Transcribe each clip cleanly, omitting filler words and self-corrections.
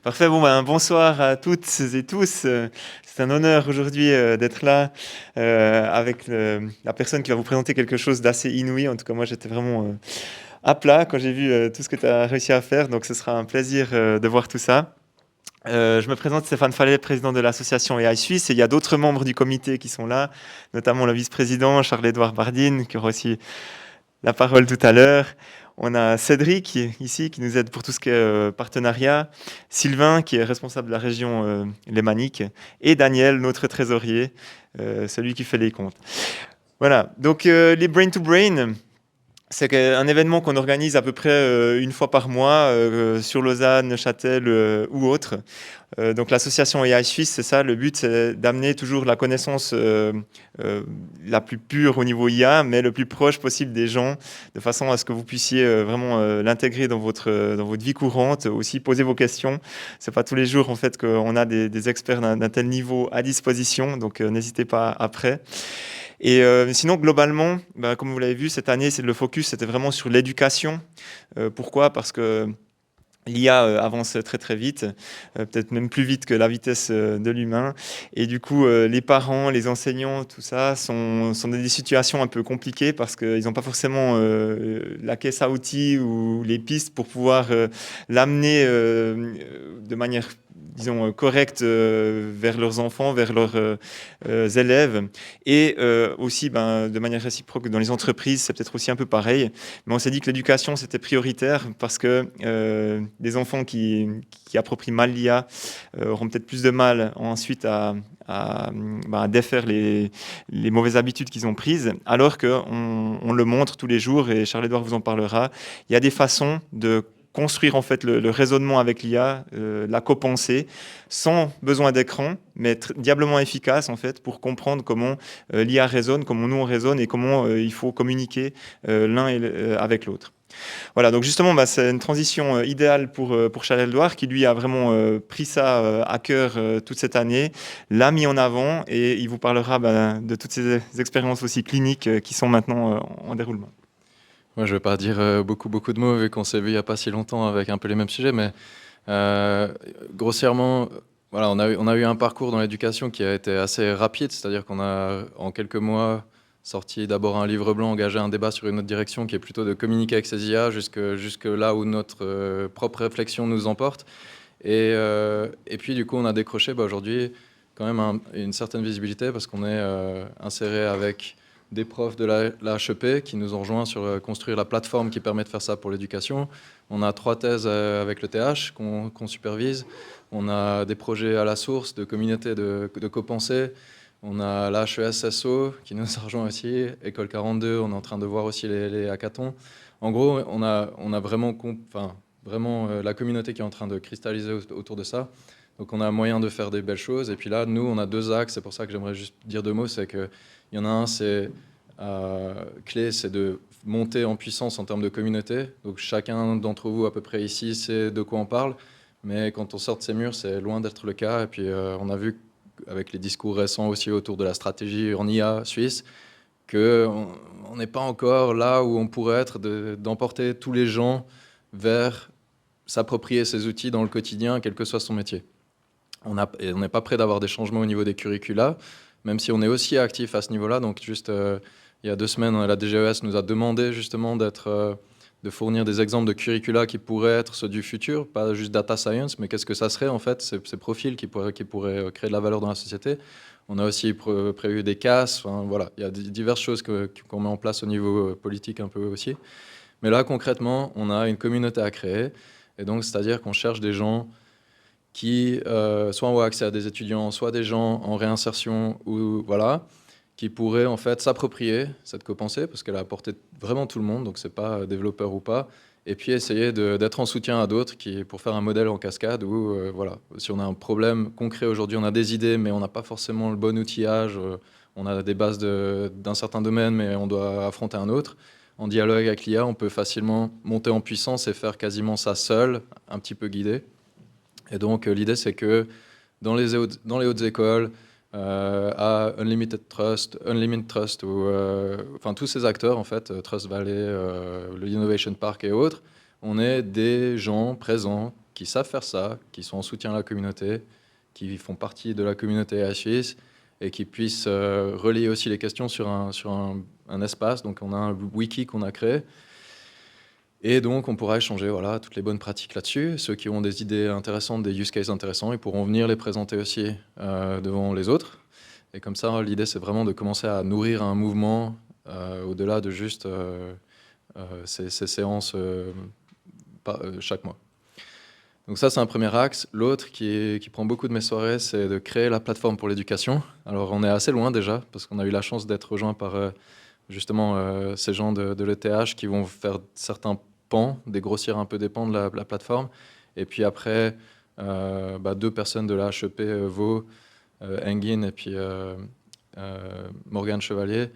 Parfait, bon, ben, bonsoir à toutes et tous. C'est un honneur aujourd'hui d'être là avec la personne qui va vous présenter quelque chose d'assez inouï. En tout cas, moi, j'étais vraiment à plat quand j'ai vu tout ce que tu as réussi à faire. Donc, ce sera un plaisir de voir tout ça. Je me présente Stéphane Fallet, président de l'association AI Suisse. Et il y a d'autres membres du comité qui sont là, notamment le vice-président Charles-Édouard Bardine, qui aura aussi la parole tout à l'heure. On a Cédric ici qui nous aide pour tout ce qui est partenariat, Sylvain qui est responsable de la région lémanique et Daniel, notre trésorier, celui qui fait les comptes. Voilà, donc les Brain to Brain, c'est un événement qu'on organise à peu près une fois par mois sur Lausanne, Neuchâtel ou autre. Donc l'association AI Suisse, c'est ça, le but c'est d'amener toujours la connaissance la plus pure au niveau IA, mais le plus proche possible des gens, de façon à ce que vous puissiez vraiment l'intégrer dans votre vie courante, aussi poser vos questions. C'est pas tous les jours en fait qu'on a des experts d'un tel niveau à disposition, donc n'hésitez pas après. Et sinon, globalement, bah, comme vous l'avez vu, cette année, le focus, c'était vraiment sur l'éducation. Pourquoi? Parce que l'IA avance très très vite, peut-être même plus vite que la vitesse de l'humain. Et du coup, les parents, les enseignants, tout ça, sont dans des situations un peu compliquées parce qu'ils n'ont pas forcément la caisse à outils ou les pistes pour pouvoir l'amener de manière disons, correcte vers leurs enfants, vers leurs élèves. Et aussi, ben, de manière réciproque, dans les entreprises, c'est peut-être aussi un peu pareil. Mais on s'est dit que l'éducation, c'était prioritaire parce que des enfants qui approprient mal l'IA auront peut-être plus de mal ensuite à défaire les mauvaises habitudes qu'ils ont prises, alors qu'on le montre tous les jours, et Charles-Édouard vous en parlera, il y a des façons de construire en fait le raisonnement avec l'IA, la copensée, sans besoin d'écran, mais diablement efficace en fait pour comprendre comment l'IA raisonne, comment nous on raisonne et comment il faut communiquer l'un avec l'autre. Voilà, donc justement, bah, c'est une transition idéale pour Charles-Édouard qui lui a vraiment pris ça à cœur toute cette année, l'a mis en avant et il vous parlera bah, de toutes ces expériences aussi cliniques qui sont maintenant en déroulement. Moi, je ne vais pas dire beaucoup de mots vu qu'on s'est vu il n'y a pas si longtemps avec un peu les mêmes sujets, mais euh, grossièrement, voilà, on a eu un parcours dans l'éducation qui a été assez rapide, c'est-à-dire qu'on a en quelques mois sorti d'abord un livre blanc, engagé un débat sur une autre direction qui est plutôt de communiquer avec ces IA jusque là où notre propre réflexion nous emporte. Et puis du coup, on a décroché aujourd'hui quand même une certaine visibilité parce qu'on est inséré avec des profs de la HEP qui nous ont rejoints sur construire la plateforme qui permet de faire ça pour l'éducation. On a 3 thèses avec le TH qu'on supervise. On a des projets à la source de communautés de copensée. On a la HESSO qui nous a rejoint aussi, École 42, on est en train de voir aussi les hackathons. En gros, on a vraiment la communauté qui est en train de cristalliser autour de ça. Donc on a moyen de faire des belles choses. Et puis là, nous, on a 2 axes. C'est pour ça que j'aimerais juste dire 2 mots. C'est qu'il y en a un, c'est clé, c'est de monter en puissance en termes de communauté. Donc chacun d'entre vous, à peu près ici, sait de quoi on parle. Mais quand on sort de ces murs, c'est loin d'être le cas. Et puis on a vu avec les discours récents aussi autour de la stratégie en IA suisse, qu'on n'est pas encore là où on pourrait être, d'emporter tous les gens vers s'approprier ces outils dans le quotidien, quel que soit son métier. On n'est pas prêt d'avoir des changements au niveau des curricula, même si on est aussi actif à ce niveau-là. Donc juste il y a 2 semaines, la DGES nous a demandé justement de fournir des exemples de curricula qui pourraient être ceux du futur, pas juste data science, mais qu'est-ce que ça serait en fait, ces profils qui pourraient créer de la valeur dans la société. On a aussi prévu des CAS, enfin, voilà, il y a diverses choses qu'on met en place au niveau politique un peu aussi. Mais là, concrètement, on a une communauté à créer, et donc c'est-à-dire qu'on cherche des gens qui soit ont accès à des étudiants, soit des gens en réinsertion, ou voilà, qui pourraient en fait s'approprier cette copensée, parce qu'elle a apporté vraiment tout le monde, donc c'est pas développeur ou pas, et puis essayer d'être en soutien à d'autres pour faire un modèle en cascade où, voilà, si on a un problème concret aujourd'hui, on a des idées, mais on n'a pas forcément le bon outillage, on a des bases d'un certain domaine, mais on doit affronter un autre. En dialogue avec l'IA, on peut facilement monter en puissance et faire quasiment ça seul, un petit peu guidé. Et donc, l'idée, c'est que dans les hautes écoles, à Unlimited Trust, ou enfin tous ces acteurs, en fait, Trust Valley, le Innovation Park et autres, on est des gens présents qui savent faire ça, qui sont en soutien à la communauté, qui font partie de la communauté ASUS et qui puissent relayer aussi les questions sur un espace. Donc on a un wiki qu'on a créé. Et donc, on pourra échanger voilà, toutes les bonnes pratiques là-dessus. Ceux qui ont des idées intéressantes, des use cases intéressants, ils pourront venir les présenter aussi devant les autres. Et comme ça, l'idée, c'est vraiment de commencer à nourrir un mouvement au-delà de juste ces séances chaque mois. Donc ça, c'est un premier axe. L'autre qui prend beaucoup de mes soirées, c'est de créer la plateforme pour l'éducation. Alors, on est assez loin déjà, parce qu'on a eu la chance d'être rejoint par justement ces gens de l'ETH qui vont faire certains pans, dégrossir un peu des pans de la plateforme. Et puis après, 2 personnes de la HEP, Vaux, Engin et puis Morgane Chevalier,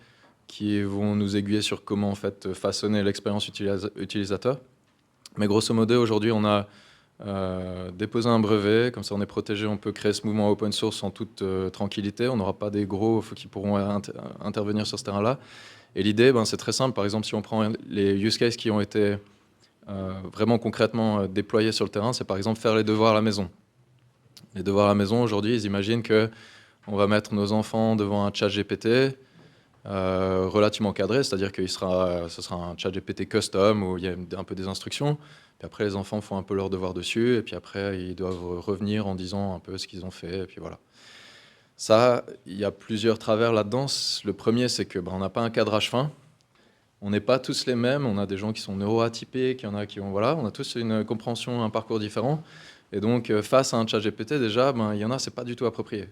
qui vont nous aiguiller sur comment en fait façonner l'expérience utilisateur. Mais grosso modo, aujourd'hui, on a déposé un brevet, comme ça on est protégé, on peut créer ce mouvement open source en toute tranquillité, on n'aura pas des gros qui pourront intervenir sur ce terrain-là. Et l'idée, c'est très simple. Par exemple, si on prend les use cases qui ont été vraiment concrètement déployés sur le terrain, c'est par exemple faire les devoirs à la maison. Les devoirs à la maison, aujourd'hui, ils imaginent qu'on va mettre nos enfants devant un chat GPT relativement cadré, c'est-à-dire que ce sera un chat GPT custom où il y a un peu des instructions. Puis après, les enfants font un peu leurs devoirs dessus, et puis après, ils doivent revenir en disant un peu ce qu'ils ont fait, et puis voilà. Ça, il y a plusieurs travers là-dedans. Le premier, c'est que on n'a pas un cadrage fin. On n'est pas tous les mêmes. On a des gens qui sont neuroatypiques, il y en a qui ont... Voilà, on a tous une compréhension, un parcours différent. Et donc, face à un chat GPT, déjà, il y en a, c'est pas du tout approprié.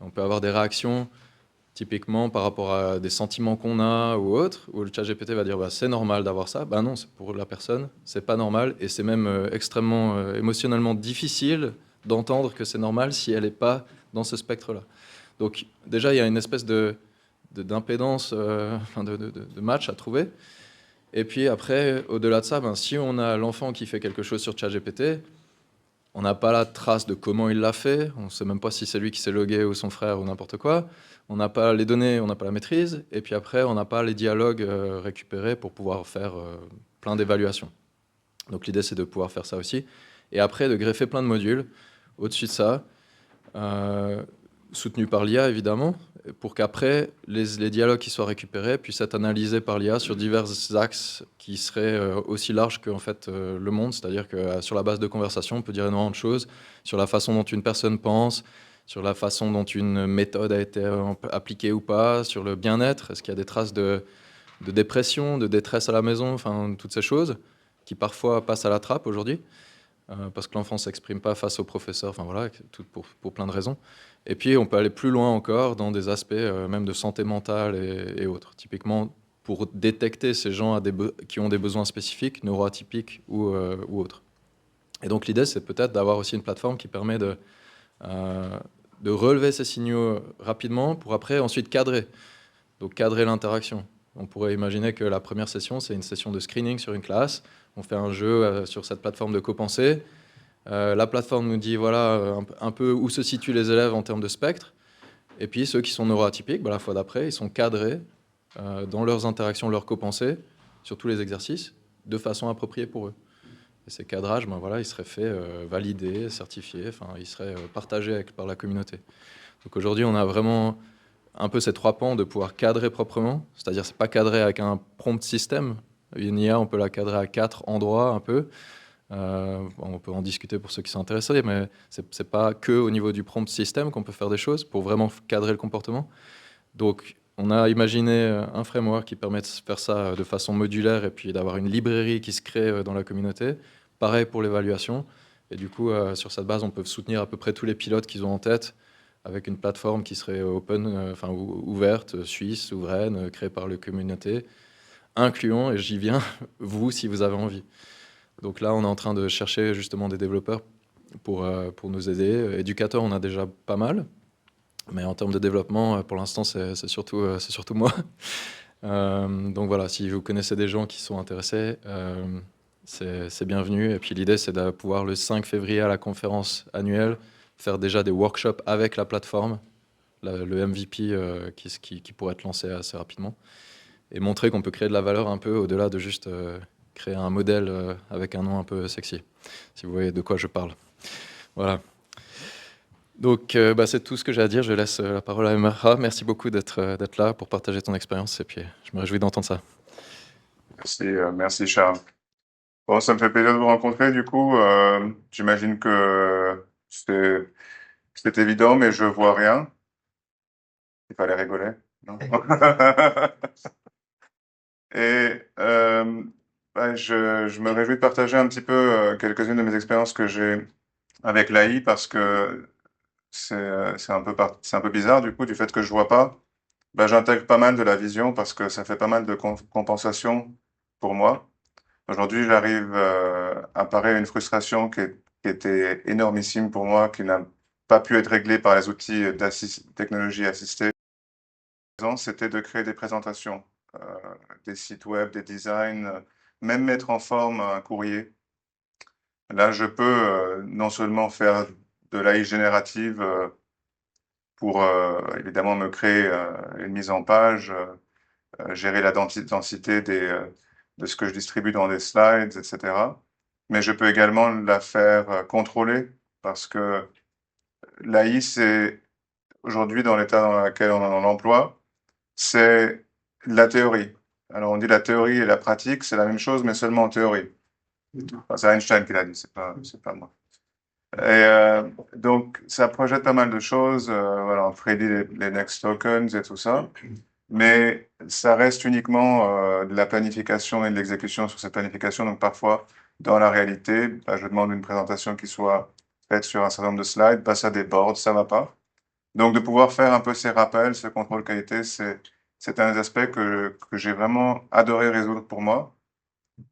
On peut avoir des réactions, typiquement par rapport à des sentiments qu'on a ou autres, où le chat GPT va dire c'est normal d'avoir ça. Non, c'est pour la personne, c'est pas normal. Et c'est même extrêmement émotionnellement difficile d'entendre que c'est normal si elle n'est pas dans ce spectre-là. Donc déjà, il y a une espèce d'impédance, de match à trouver. Et puis après, au-delà de ça, si on a l'enfant qui fait quelque chose sur ChatGPT, on n'a pas la trace de comment il l'a fait, on ne sait même pas si c'est lui qui s'est logué ou son frère ou n'importe quoi, on n'a pas les données, on n'a pas la maîtrise, et puis après, on n'a pas les dialogues récupérés pour pouvoir faire plein d'évaluations. Donc l'idée, c'est de pouvoir faire ça aussi. Et après, de greffer plein de modules au-dessus de ça, soutenu par l'IA évidemment, pour qu'après, les dialogues qui soient récupérés puissent être analysés par l'IA sur divers axes qui seraient aussi larges que en fait, le monde. C'est-à-dire que sur la base de conversation, on peut dire énormément de choses sur la façon dont une personne pense, sur la façon dont une méthode a été appliquée ou pas, sur le bien-être, est-ce qu'il y a des traces de dépression, de détresse à la maison, enfin toutes ces choses qui parfois passent à la trappe aujourd'hui. Parce que l'enfant ne s'exprime pas face au professeur, enfin voilà, pour plein de raisons. Et puis on peut aller plus loin encore dans des aspects même de santé mentale et autres. Typiquement, pour détecter ces gens qui ont des besoins spécifiques, neuroatypiques ou autres. Et donc l'idée, c'est peut-être d'avoir aussi une plateforme qui permet de relever ces signaux rapidement pour après ensuite cadrer. Donc cadrer l'interaction. On pourrait imaginer que la première session, c'est une session de screening sur une classe. On fait un jeu sur cette plateforme de copensée. La plateforme nous dit voilà un peu où se situent les élèves en termes de spectre. Et puis ceux qui sont neuroatypiques, la fois d'après, ils sont cadrés dans leurs interactions, leurs copensées, sur tous les exercices, de façon appropriée pour eux. Et ces cadrages, ils seraient faits, validés, certifiés, ils seraient partagés par la communauté. Donc aujourd'hui, on a vraiment un peu ces 3 pans de pouvoir cadrer proprement, c'est-à-dire c'est pas cadré avec un prompt système. Une IA, on peut la cadrer à 4 endroits un peu. On peut en discuter pour ceux qui sont intéressés, mais c'est pas que au niveau du prompt système qu'on peut faire des choses pour vraiment cadrer le comportement. Donc on a imaginé un framework qui permet de faire ça de façon modulaire et puis d'avoir une librairie qui se crée dans la communauté. Pareil pour l'évaluation. Et du coup, sur cette base, on peut soutenir à peu près tous les pilotes qu'ils ont en tête avec une plateforme qui serait open, ouverte, suisse, souveraine, créée par la communauté, incluant, et j'y viens, vous si vous avez envie. Donc là, on est en train de chercher justement des développeurs pour nous aider. Éducateurs, on a déjà pas mal, mais en termes de développement, pour l'instant, c'est surtout moi. Donc voilà, si vous connaissez des gens qui sont intéressés, c'est bienvenu. Et puis l'idée, c'est de pouvoir le 5 février à la conférence annuelle faire déjà des workshops avec la plateforme, le MVP qui pourrait être lancé assez rapidement, et montrer qu'on peut créer de la valeur un peu au-delà de juste créer un modèle avec un nom un peu sexy. si vous voyez de quoi je parle. Voilà. Donc, c'est tout ce que j'ai à dire. Je laisse la parole à Emra. Merci beaucoup d'être là pour partager ton expérience et puis je me réjouis d'entendre ça. Merci Charles. Bon, ça me fait plaisir de vous rencontrer du coup. J'imagine que c'est évident, mais je vois rien. Il fallait rigoler, non? Et je me réjouis de partager un petit peu quelques-unes de mes expériences que j'ai avec l'AI parce que c'est un peu bizarre du coup du fait que je vois pas. J'intègre pas mal de la vision parce que ça fait pas mal de compensation pour moi. Aujourd'hui, j'arrive à parer une frustration qui était énormissime pour moi, qui n'a pas pu être réglée par les outils technologie assistée. C'était de créer des présentations, des sites web, des designs, même mettre en forme un courrier. Là, je peux non seulement faire de l'AI générative pour évidemment me créer une mise en page, gérer la densité de ce que je distribue dans des slides, etc. Mais je peux également la faire contrôler parce que l'AI, c'est aujourd'hui dans l'état dans lequel on l'emploie, c'est la théorie. Alors on dit la théorie et la pratique, c'est la même chose, mais seulement en théorie. Enfin, c'est Einstein qui l'a dit, c'est pas moi. Et donc ça projette pas mal de choses. Voilà, on prédit les next tokens et tout ça. Mais ça reste uniquement de la planification et de l'exécution sur cette planification. Donc parfois, dans la réalité, je demande une présentation qui soit faite sur un certain nombre de slides, ça déborde, ça va pas. Donc de pouvoir faire un peu ces rappels, ce contrôle qualité, c'est un des aspects que j'ai vraiment adoré résoudre pour moi,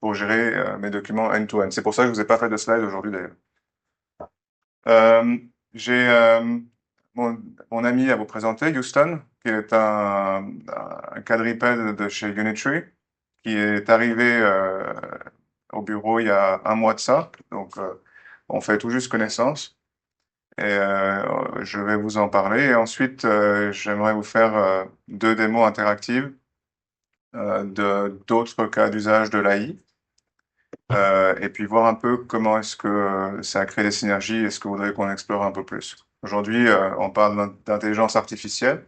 pour gérer mes documents end-to-end. C'est pour ça que je vous ai pas fait de slides aujourd'hui d'ailleurs. J'ai mon ami à vous présenter, Houston, qui est un quadrupède de chez Unitree, qui est arrivé au bureau il y a un mois de ça. Donc, on fait tout juste connaissance. Et je vais vous en parler. Et ensuite, j'aimerais vous faire deux démos interactives de d'autres cas d'usage de l'AI. Et puis voir un peu comment est-ce que ça a créé des synergies et ce que vous voudrez qu'on explore un peu plus. Aujourd'hui, on parle d'intelligence artificielle.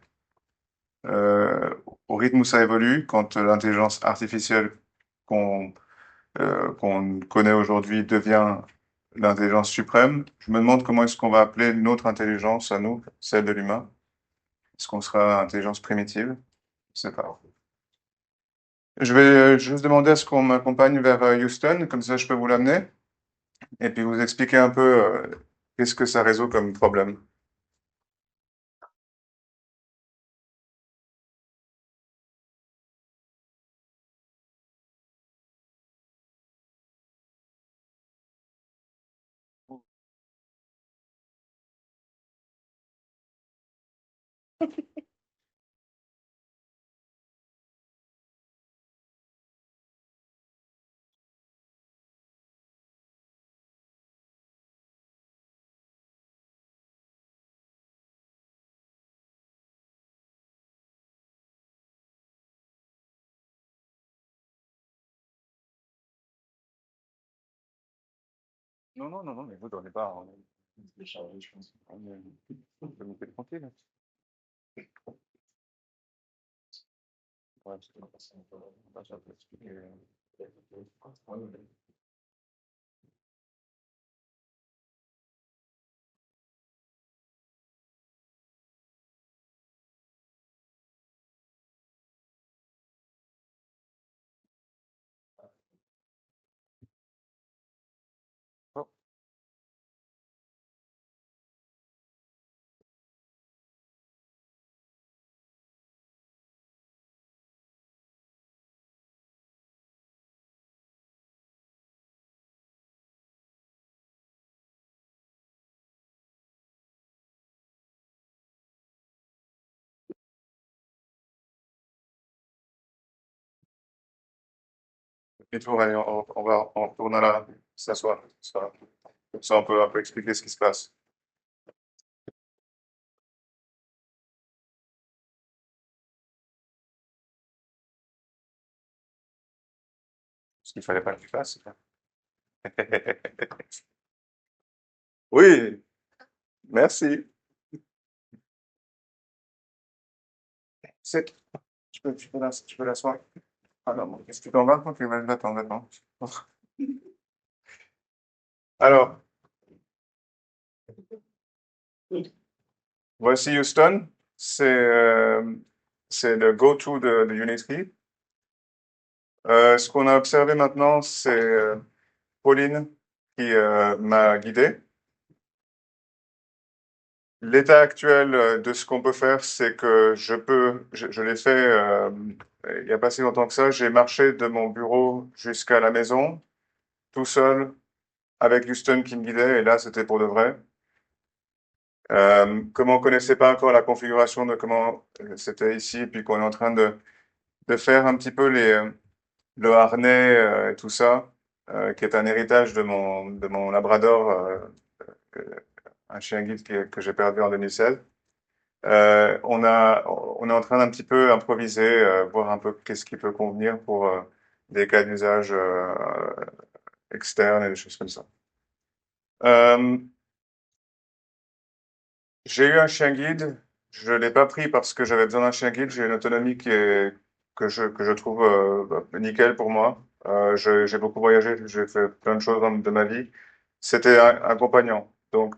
Euh, Au rythme où ça évolue, quand l'intelligence artificielle qu'on qu'on connaît aujourd'hui devient l'intelligence suprême, je me demande comment est-ce qu'on va appeler notre intelligence à nous, celle de l'humain. Est-ce qu'on sera intelligence primitive? Je sais pas. Je vais juste demander à ce qu'on m'accompagne vers Houston, comme ça je peux vous l'amener. Et puis vous expliquer un peu qu'est-ce que ça résout comme problème. Non, non, non, non, mais vous donnez pas. On est déchargé, je pense. On peut monter tranquille. Ouais, parce que on va déjà expliquer. Oh. Et tout, allez, on retourne à la s'asseoir. Comme ça, on peut un peu expliquer ce qui se passe. Ce qu'il fallait pas que tu fasses. Oui, merci. C'est, tu peux l'asseoir. Ah non, bon, est-ce que tu t'en vas? Ok, va-t'en, va-t'en. Alors, voici Houston. C'est le go-to de Unity. Ce qu'on a observé maintenant, c'est Pauline qui m'a guidé. L'état actuel de ce qu'on peut faire, c'est que je l'ai fait il n'y a pas si longtemps que ça, j'ai marché de mon bureau jusqu'à la maison, tout seul, avec Houston qui me guidait, et là c'était pour de vrai. Comme on connaissait pas encore la configuration de comment c'était ici, et puis qu'on est en train de faire un petit peu le harnais et tout ça, qui est un héritage de mon Labrador, un chien guide que j'ai perdu en 2016. On est en train d'un petit peu improviser, voir un peu qu'est-ce qui peut convenir pour des cas d'usage externes et des choses comme ça. Euh, j'ai eu un chien guide. Je l'ai pas pris parce que j'avais besoin d'un chien guide. J'ai une autonomie que je trouve nickel pour moi. J'ai beaucoup voyagé, j'ai fait plein de choses de ma vie. C'était un compagnon. Donc,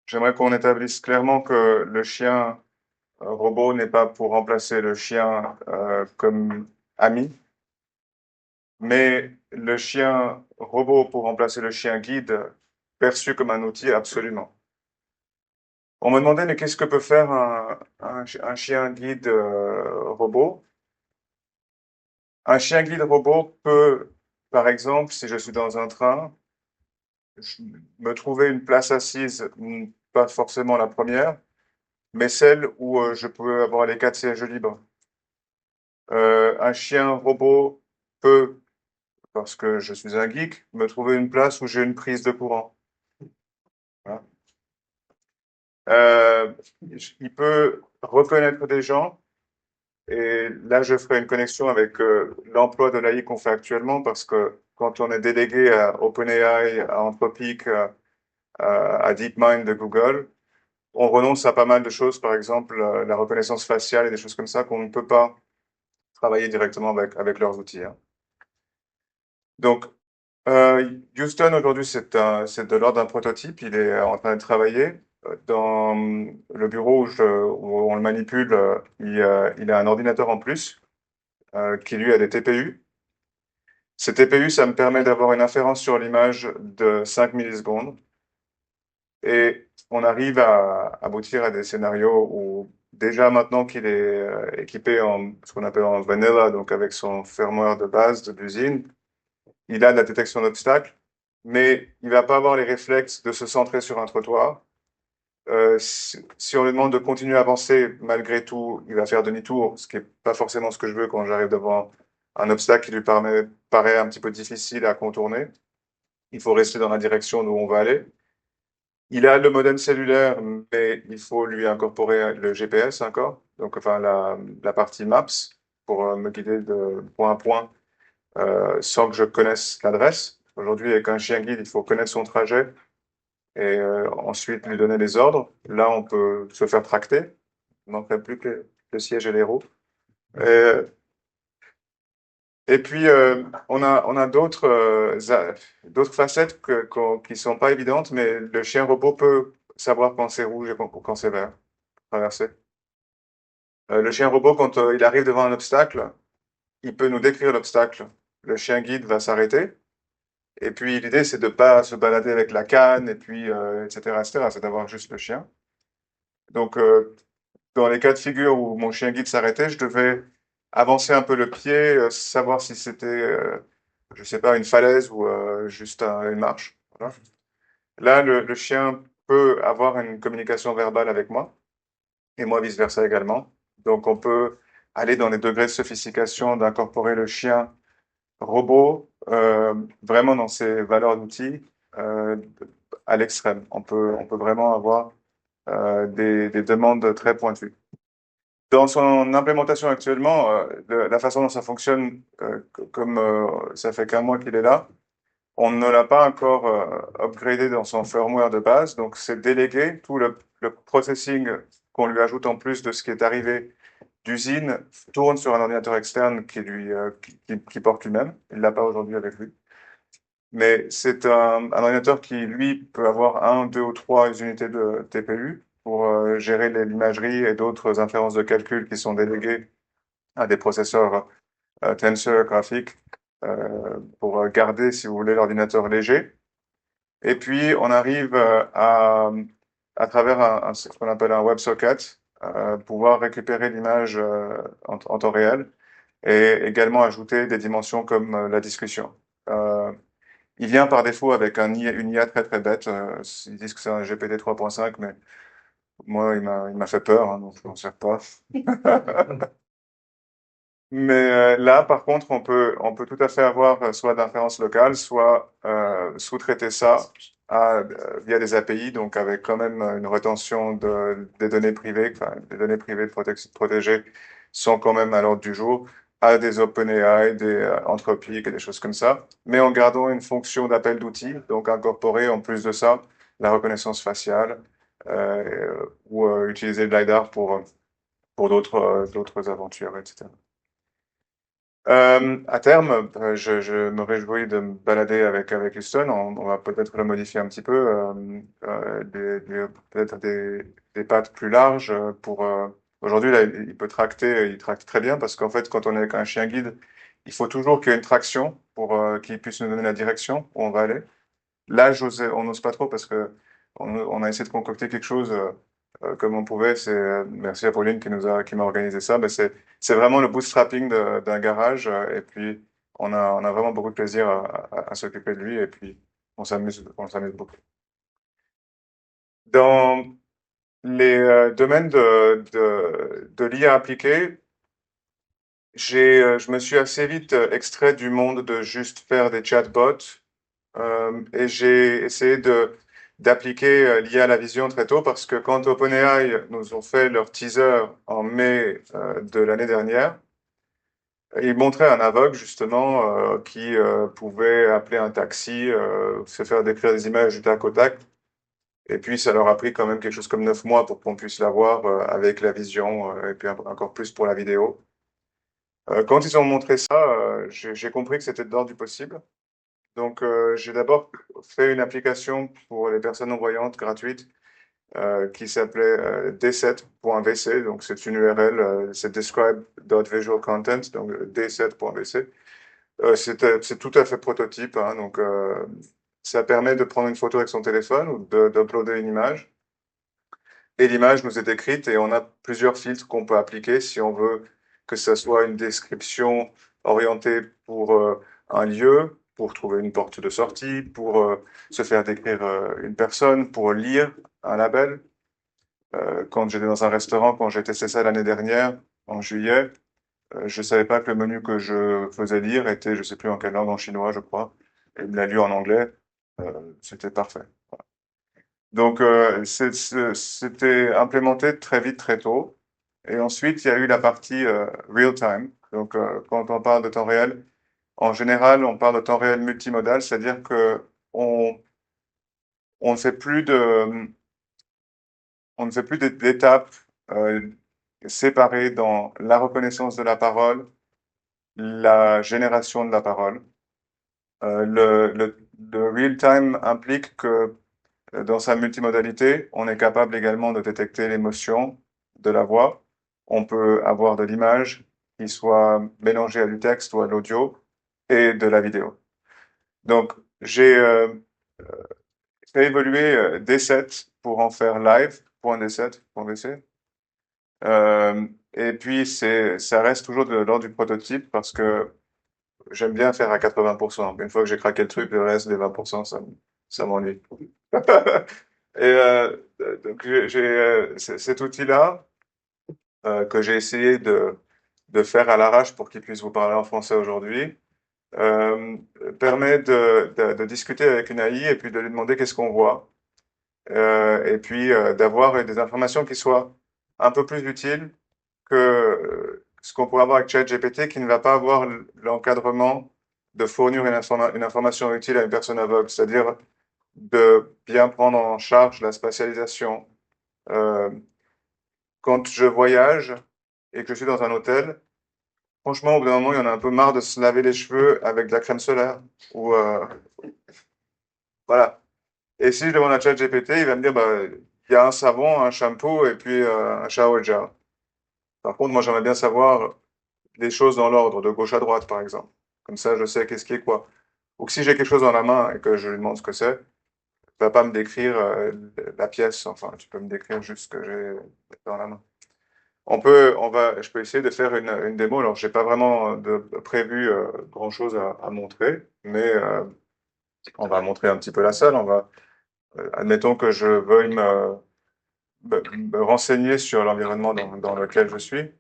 j'aimerais qu'on établisse clairement que le chien robot n'est pas pour remplacer le chien comme ami, mais le chien robot pour remplacer le chien guide perçu comme un outil absolument. On me demandait, mais qu'est-ce que peut faire un chien guide robot? Un chien guide robot peut, par exemple, si je suis dans un train, me trouver une place assise, pas forcément la première, mais celle où je peux avoir les quatre sièges libres. Un chien robot peut, parce que je suis un geek, me trouver une place où j'ai une prise de courant. Hein. Euh, il peut reconnaître des gens, et là je ferai une connexion avec l'emploi de l'AI qu'on fait actuellement, parce que quand on est délégué à OpenAI, à Anthropic, à DeepMind de Google, on renonce à pas mal de choses, par exemple la reconnaissance faciale et des choses comme ça qu'on ne peut pas travailler directement avec leurs outils. Hein. Donc, Houston, aujourd'hui, c'est de l'ordre d'un prototype. Il est en train de travailler. Dans le bureau où on le manipule, il a un ordinateur en plus qui, lui, a des TPU. Ces TPU, ça me permet d'avoir une inférence sur l'image de 5 millisecondes. Et on arrive à aboutir à des scénarios où, déjà maintenant qu'il est équipé en ce qu'on appelle en vanilla, donc avec son firmware de base de l'usine, il a de la détection d'obstacles, mais il va pas avoir les réflexes de se centrer sur un trottoir. Si on lui demande de continuer à avancer, malgré tout, il va faire demi-tour, ce qui est pas forcément ce que je veux quand j'arrive devant un obstacle qui lui paraît un petit peu difficile à contourner. Il faut rester dans la direction d'où on va aller. Il a le modem cellulaire, mais il faut lui incorporer le GPS encore, donc enfin la partie Maps pour me guider de point à point sans que je connaisse l'adresse. Aujourd'hui, avec un chien guide, il faut connaître son trajet et ensuite lui donner les ordres. Là, on peut se faire tracter. Il ne manquerait plus que le siège et les roues. Et, et puis, on a d'autres facettes qui sont pas évidentes, mais le chien robot peut savoir quand c'est rouge et quand c'est vert, traverser. Le chien robot, quand il arrive devant un obstacle, il peut nous décrire l'obstacle. Le chien guide va s'arrêter. Et puis l'idée, c'est de pas se balader avec la canne, et puis etc., etc. C'est d'avoir juste le chien. Donc, dans les cas de figure où mon chien guide s'arrêtait, je devais avancer un peu le pied, savoir si c'était, je sais pas, une falaise ou juste une marche. Voilà. Là, le chien peut avoir une communication verbale avec moi, et moi vice-versa également. Donc, on peut aller dans les degrés de sophistication d'incorporer le chien robot vraiment dans ses valeurs d'outils euh, à l'extrême. On peut vraiment avoir des demandes très pointues. Dans son implémentation actuellement, la façon dont ça fonctionne, comme ça fait qu'un mois qu'il est là, On ne l'a pas encore upgradé dans son firmware de base, donc c'est délégué. Tout le processing qu'on lui ajoute en plus de ce qui est arrivé d'usine tourne sur un ordinateur externe qui porte lui-même. Il l'a pas aujourd'hui avec lui. Mais c'est un ordinateur qui, lui, peut avoir un, deux ou trois unités de TPU pour gérer l'imagerie et d'autres inférences de calcul qui sont déléguées à des processeurs tensor graphiques pour garder, si vous voulez, l'ordinateur léger. Et puis, on arrive à travers ce qu'on appelle un WebSocket, pouvoir récupérer l'image en temps réel et également ajouter des dimensions comme la discussion. Il vient par défaut avec une IA très très bête. Ils disent que c'est un GPT 3.5, mais moi, il m'a fait peur, hein, donc je m'en sers pas. Mais là, par contre, on peut tout à fait avoir soit d'inférence locale, soit sous-traiter ça via des API, donc avec quand même une rétention des données privées, enfin, les données privées protégées sont quand même à l'ordre du jour, à des OpenAI, des Anthropic et des choses comme ça, mais en gardant une fonction d'appel d'outils, donc incorporer en plus de ça la reconnaissance faciale ou utiliser le LiDAR pour d'autres aventures, etc. À terme, je me réjouis de me balader avec Houston. On va peut-être le modifier un petit peu, peut-être des pattes plus larges pour. Aujourd'hui, là, il tracte très bien parce qu'en fait, quand on est avec un chien guide, il faut toujours qu'il y ait une traction pour qu'il puisse nous donner la direction où on va aller. Là, on n'ose pas trop parce que on a essayé de concocter quelque chose comme on pouvait. Merci à Pauline qui m'a organisé ça. Mais c'est vraiment le bootstrapping d'un garage. Et puis, on a vraiment beaucoup de plaisir à s'occuper de lui. Et puis, on s'amuse beaucoup. Dans les domaines de l'IA appliquée, je me suis assez vite extrait du monde de juste faire des chatbots et j'ai essayé d'appliquer l'IA à la vision très tôt parce que quand OpenAI nous ont fait leur teaser en mai de l'année dernière, ils montraient un aveugle justement qui pouvait appeler un taxi, se faire décrire des images du tac au tac. Et puis ça leur a pris quand même quelque chose comme 9 mois pour qu'on puisse l'avoir avec la vision et puis encore plus pour la vidéo. Quand ils ont montré ça, j'ai compris que c'était de l'ordre du possible. Donc, j'ai d'abord fait une application pour les personnes non-voyantes gratuite qui s'appelait d7.vc. Donc, c'est une URL, c'est describe.visual-content, donc d7.vc. C'est tout à fait prototype, hein, donc ça permet de prendre une photo avec son téléphone ou d'uploader une image. Et l'image nous est décrite et on a plusieurs filtres qu'on peut appliquer si on veut que ce soit une description orientée pour un lieu, pour trouver une porte de sortie, pour se faire décrire une personne, pour lire un label. Quand j'étais dans un restaurant, quand j'ai testé ça l'année dernière, en juillet, je savais pas que le menu que je faisais lire était, je sais plus en quelle langue, en chinois, je crois. Et il me l'a lu en anglais. C'était parfait. Donc, c'était implémenté très vite, très tôt. Et ensuite, il y a eu la partie real time. Donc, quand on parle de temps réel, en général, on parle de temps réel multimodal, c'est-à-dire que on, on ne fait plus on ne fait plus d'étapes euh, séparées dans la reconnaissance de la parole, la génération de la parole. Le real time implique que dans sa multimodalité, on est capable également de détecter l'émotion de la voix. On peut avoir de l'image qui soit mélangée à du texte ou à de l'audio et de la vidéo. Donc, j'ai fait évoluer D7 pour en faire live.d7.vc. Et puis, ça reste toujours de l'ordre du prototype parce que j'aime bien faire à 80%. Une fois que j'ai craqué le truc, le reste des 20%, ça m'ennuie. Et donc cet outil-là que j'ai essayé de faire à l'arrache pour qu'il puisse vous parler en français aujourd'hui euh, permet de discuter avec une AI et puis de lui demander qu'est-ce qu'on voit et puis d'avoir des informations qui soient un peu plus utiles que ce qu'on pourrait avoir avec ChatGPT qui ne va pas avoir l'encadrement de fournir une information utile à une personne aveugle, c'est-à-dire de bien prendre en charge la spatialisation. Quand je voyage et que je suis dans un hôtel, franchement, au bout d'un moment, il y en a un peu marre de se laver les cheveux avec de la crème solaire. Ou, voilà. Et si je demande à ChatGPT, il va me dire, bah, il y a un savon, un shampoo et puis un shower gel. Par contre, moi, j'aimerais bien savoir des choses dans l'ordre, de gauche à droite, par exemple. Comme ça, je sais qu'est-ce qui est quoi. Ou que si j'ai quelque chose dans la main et que je lui demande ce que c'est, tu vas pas me décrire la pièce. Enfin, tu peux me décrire juste ce que j'ai dans la main. Je peux essayer de faire une démo. Alors, j'ai pas vraiment prévu grand-chose à montrer, mais on va montrer un petit peu la salle. Admettons que je veuille me renseigner sur l'environnement dans lequel je suis.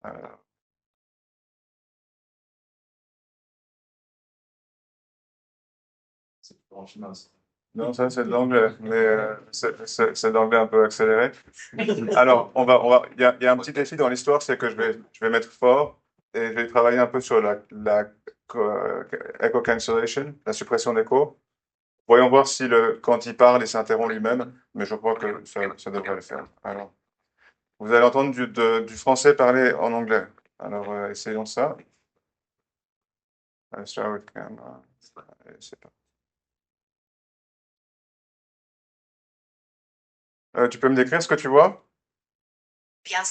Euh, Non, ça c'est de l'anglais, mais c'est de l'anglais un peu accéléré. Alors, il y a un petit défi dans l'histoire, c'est que je vais mettre fort et je vais travailler un peu sur la echo cancellation, la suppression d'écho. Voyons voir si quand il parle, il s'interrompt lui-même, mais je crois que ça devrait le faire. Alors, vous allez entendre du français parler en anglais. Alors, essayons ça. Start with camera. C'est pas- tu peux me décrire ce que tu vois? Bien,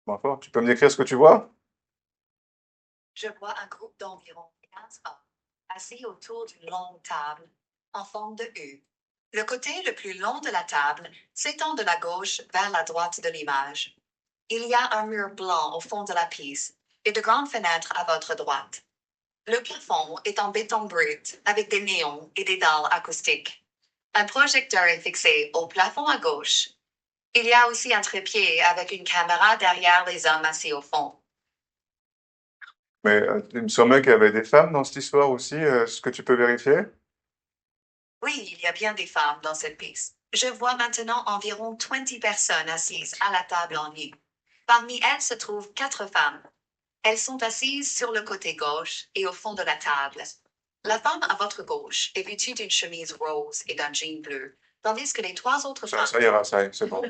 Bon, fort. Tu peux me décrire ce que tu vois? je vois un groupe d'environ 15 hommes assis autour d'une longue table en forme de U. Le côté le plus long de la table s'étend de la gauche vers la droite de l'image. Il y a un mur blanc au fond de la pièce et de grandes fenêtres à votre droite. Le plafond est en béton brut avec des néons et des dalles acoustiques. Un projecteur est fixé au plafond à gauche. Il y a aussi un trépied avec une caméra derrière les hommes assis au fond. Mais il me semblait qu'il y avait des femmes dans cette histoire aussi. Est-ce que tu peux vérifier? Oui, il y a bien des femmes dans cette pièce. Je vois maintenant environ 20 personnes assises à la table en U. Parmi elles se trouvent 4 femmes. Elles sont assises sur le côté gauche et au fond de la table. La femme à votre gauche est vêtue d'une chemise rose et d'un jean bleu, tandis que les 3 autres femmes... Ça ira, c'est bon.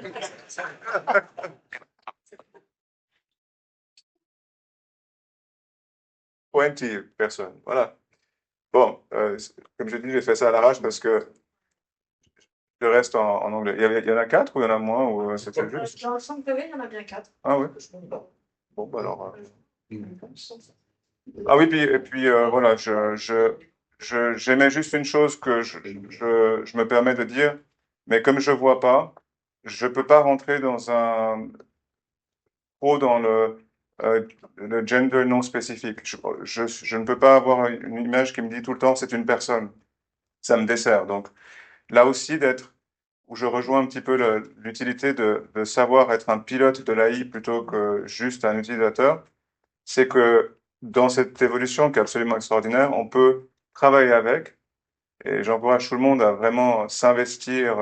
20 personnes, voilà. Bon, comme je dis, j'ai fait ça à l'arrache parce que le reste en anglais. Il y en a 4 ou il y en a moins ou c'était juste? Dans le centre de il y en a bien 4. Ah oui. Bon, bah alors. Ah oui, et puis voilà, j'aimais juste une chose que je me permets de dire, mais comme je vois pas, je peux pas rentrer trop dans le gender non spécifique. Je ne peux pas avoir une image qui me dit tout le temps c'est une personne. Ça me dessert. Donc là aussi où je rejoins un petit peu l'utilité de savoir être un pilote de l'AI plutôt que juste un utilisateur, c'est que dans cette évolution qui est absolument extraordinaire, on peut travailler avec, et j'encourage tout le monde à vraiment s'investir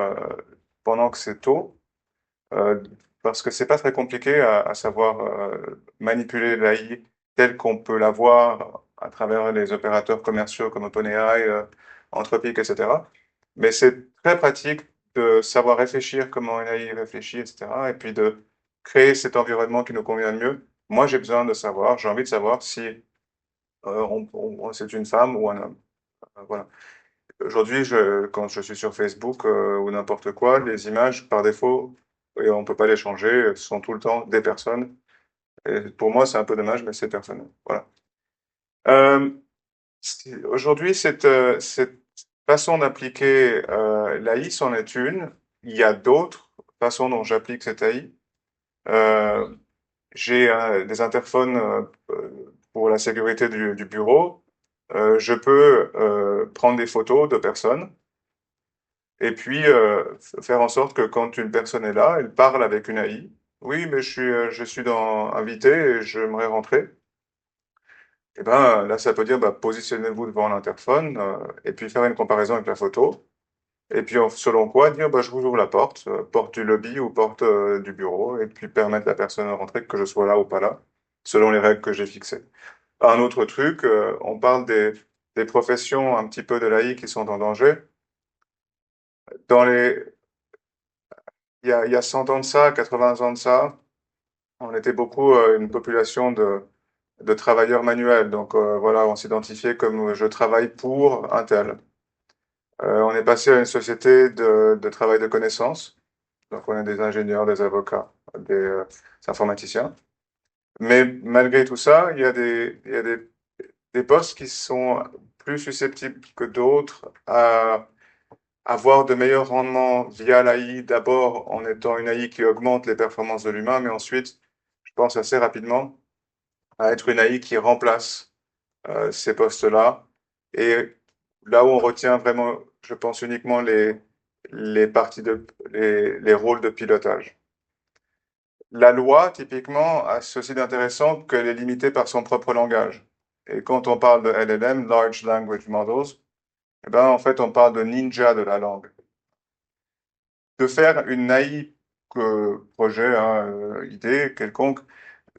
pendant que c'est tôt, euh, parce que c'est pas très compliqué à savoir manipuler l'AI telle qu'on peut la voir à travers les opérateurs commerciaux comme OpenAI, Anthropic, etc. Mais c'est très pratique de savoir réfléchir comment une AI réfléchit, etc. Et puis de créer cet environnement qui nous convient le mieux. Moi, j'ai envie de savoir si c'est une femme ou un homme. Voilà. Aujourd'hui, quand je suis sur Facebook ou n'importe quoi, les images, par défaut, et on peut pas les changer, sont tout le temps des personnes. Et pour moi, c'est un peu dommage, mais c'est personnel. Voilà. Euh, Aujourd'hui, cette façon d'appliquer l'AI, c'en est une. Il y a d'autres façons dont j'applique cette AI. Euh, j'ai des interphones pour la sécurité du bureau. Je peux prendre des photos de personnes et puis faire en sorte que quand une personne est là, elle parle avec une AI. Oui, mais je suis invité et j'aimerais rentrer. Et ben là, ça peut dire bah, positionnez-vous devant l'interphone et puis faire une comparaison avec la photo. Et puis selon quoi dire bah, je vous ouvre la porte, porte du lobby ou porte du bureau, et puis permettre à la personne de rentrer que je sois là ou pas là, selon les règles que j'ai fixées. Un autre truc, on parle des professions un petit peu de l'AI qui sont en danger. Dans les, il y a 100 ans de ça, 80 ans de ça, on était beaucoup une population de travailleurs manuels. Donc voilà, on s'identifiait comme je travaille pour un tel. On est passé à une société de travail de connaissances. Donc on est des ingénieurs, des avocats, des informaticiens. Mais malgré tout ça, il y a des postes qui sont plus susceptibles que d'autres à avoir de meilleurs rendements via l'AI, d'abord en étant une AI qui augmente les performances de l'humain, mais ensuite, je pense assez rapidement, à être une AI qui remplace ces postes-là. Et là où on retient vraiment, je pense uniquement les parties les rôles de pilotage. La loi, typiquement, a ceci d'intéressant qu'elle est limitée par son propre langage. Et quand on parle de LLM, Large Language Models, eh ben, en fait, on parle de ninja de la langue. De faire une AI projet, hein, idée quelconque,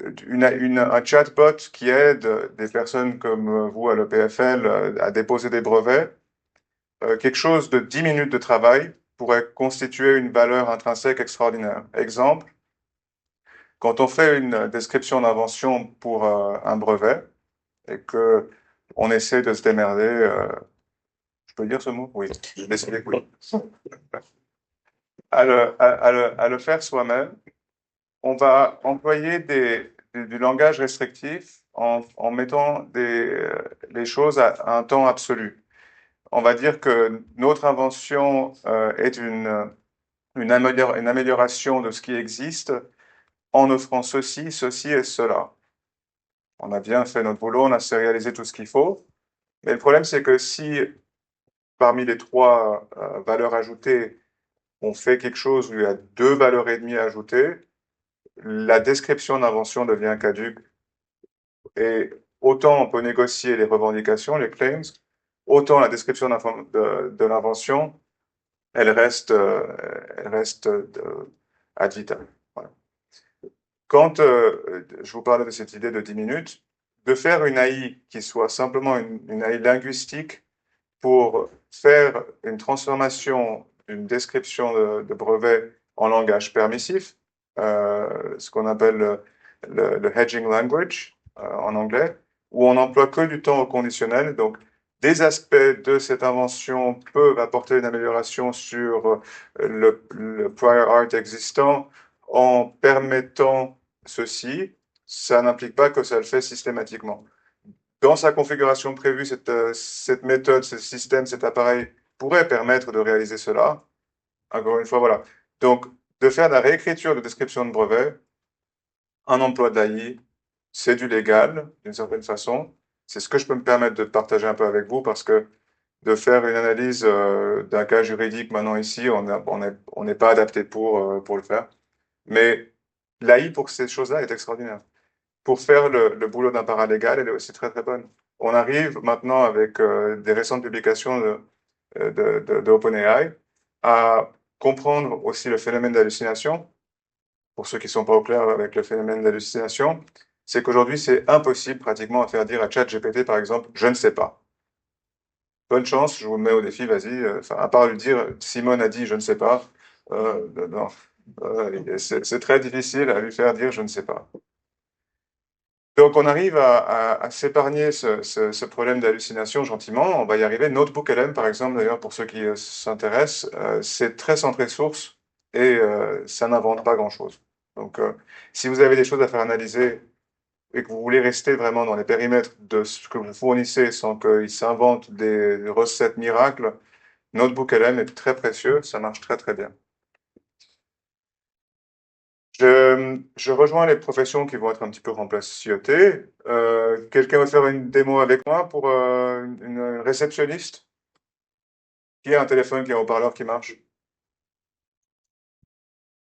un chatbot qui aide des personnes comme vous à l'EPFL à déposer des brevets, quelque chose de 10 minutes de travail pourrait constituer une valeur intrinsèque extraordinaire. Exemple, quand on fait une description d'invention pour un brevet et que on essaie de se démerder, je peux dire ce mot? Oui, j'ai décidé que oui. À le faire soi-même, on va employer du langage restrictif en mettant les choses à un temps absolu. On va dire que notre invention est une amélioration de ce qui existe en offrant ceci, ceci et cela. On a bien fait notre boulot, on a sérialisé tout ce qu'il faut. Mais le problème, c'est que si parmi les trois valeurs ajoutées, on fait quelque chose où il y a deux valeurs et demie ajoutées, la description d'invention devient caduque. Et autant on peut négocier les revendications, les claims, autant la description de l'invention, elle reste ad vitam. Voilà. Quand je vous parlais de cette idée de 10 minutes, de faire une AI qui soit simplement une AI linguistique pour faire une transformation d'une description de brevet en langage permissif, ce qu'on appelle le hedging language en anglais, où on n'emploie que du temps au conditionnel. Donc, des aspects de cette invention peuvent apporter une amélioration sur le prior art existant en permettant ceci. Ça n'implique pas que ça le fait systématiquement. Dans sa configuration prévue, cette méthode, ce système, cet appareil pourrait permettre de réaliser cela. Encore une fois, voilà. Donc, de faire la réécriture de description de brevet, un emploi d'AI, c'est du légal, d'une certaine façon. C'est ce que je peux me permettre de partager un peu avec vous parce que de faire une analyse d'un cas juridique maintenant ici, on n'est pas adapté pour le faire. Mais l'AI pour ces choses-là est extraordinaire. Pour faire le boulot d'un paralégal, elle est aussi très très bonne. On arrive maintenant avec des récentes publications de OpenAI à comprendre aussi le phénomène d'hallucination. Pour ceux qui ne sont pas au clair avec le phénomène d'hallucination, c'est qu'aujourd'hui c'est impossible pratiquement à faire dire à ChatGPT par exemple, je ne sais pas. Bonne chance, je vous mets au défi, vas-y. Enfin, à part lui dire, Simone a dit, je ne sais pas. Non, c'est très difficile à lui faire dire, je ne sais pas. Donc, on arrive à s'épargner ce problème d'hallucination gentiment. On va y arriver. NotebookLM, par exemple, d'ailleurs, pour ceux qui s'intéressent, c'est très centré source et ça n'invente pas grand-chose. Donc, si vous avez des choses à faire analyser et que vous voulez rester vraiment dans les périmètres de ce que vous fournissez sans qu'il s'invente des recettes miracles, NotebookLM est très précieux, ça marche très très bien. Je rejoins les professions qui vont être un petit peu remplacées. Quelqu'un va faire une démo avec moi pour une réceptionniste qui a un téléphone, qui a un haut-parleur qui marche.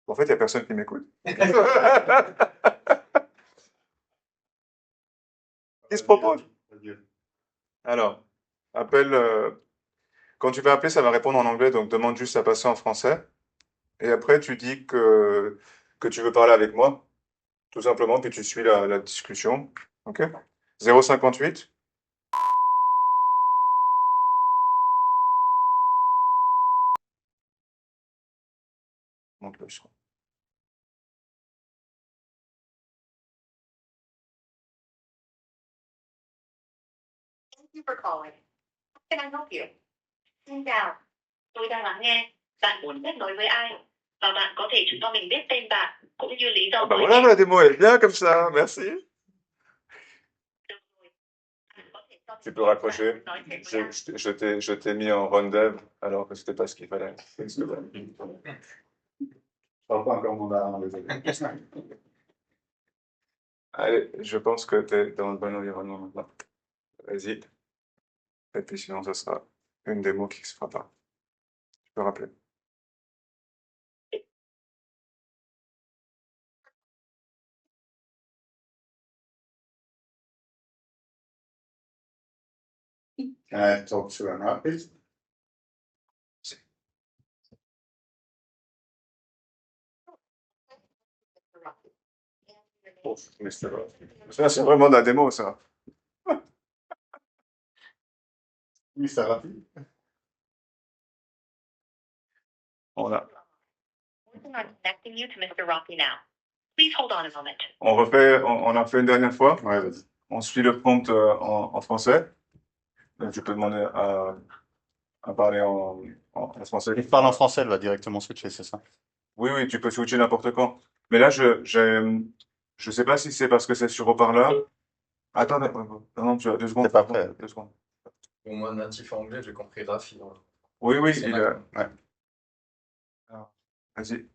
En fait, il n'y a personne qui m'écoute. Qui se propose? Alors, appelle. Quand tu vas appeler, ça va répondre en anglais, donc demande juste à passer en français. Et après, tu dis que tu veux parler avec moi, tout simplement, puis tu suis la discussion. OK? 0,58. Monte le son. Thank you for calling. How can I help you? Xin chào, tôi đang lắng nghe. Bạn muốn kết nối với ai? Và bạn có thể cho mình biết tên bạn cũng như lý do Bah gọi voilà, điện. la démo est bien comme ça, merci. Được rồi. Bạn có thể cho Tu mình peux raccrocher. bạn nói chuyện với ai. Je t'ai mis en run dev alors que c'était pas ce qu'il fallait. Je parle pas encore mandarin, désolé. Allez, je pense que tu es dans le bon environnement maintenant. Vas-y. Et puis sinon, ce sera une démo qui se fera pas. Tu peux rappeler. Can I talk to Anna, please? Oh, Mr. Ross. Ça, c'est vraiment de la démo, ça. Mr. Rafi. On a. Working on connecting you to Mr. Rocky now. Please hold on a moment. On refait, on a fait une dernière fois. Ouais, vas-y. On suit le prompt en français. Donc, tu peux demander à parler en français. Il parle en français, elle va directement switcher, c'est ça? Oui, oui, tu peux switcher n'importe quand. Mais là, je sais pas si c'est parce que c'est sur haut-parleur. Attends, non, tu as 2 secondes. T'es pas prêt. 2 secondes. Pour moi, natif anglais, j'ai compris Rafi. Oui, oui, Son il accent. ouais. Alors, vas-y.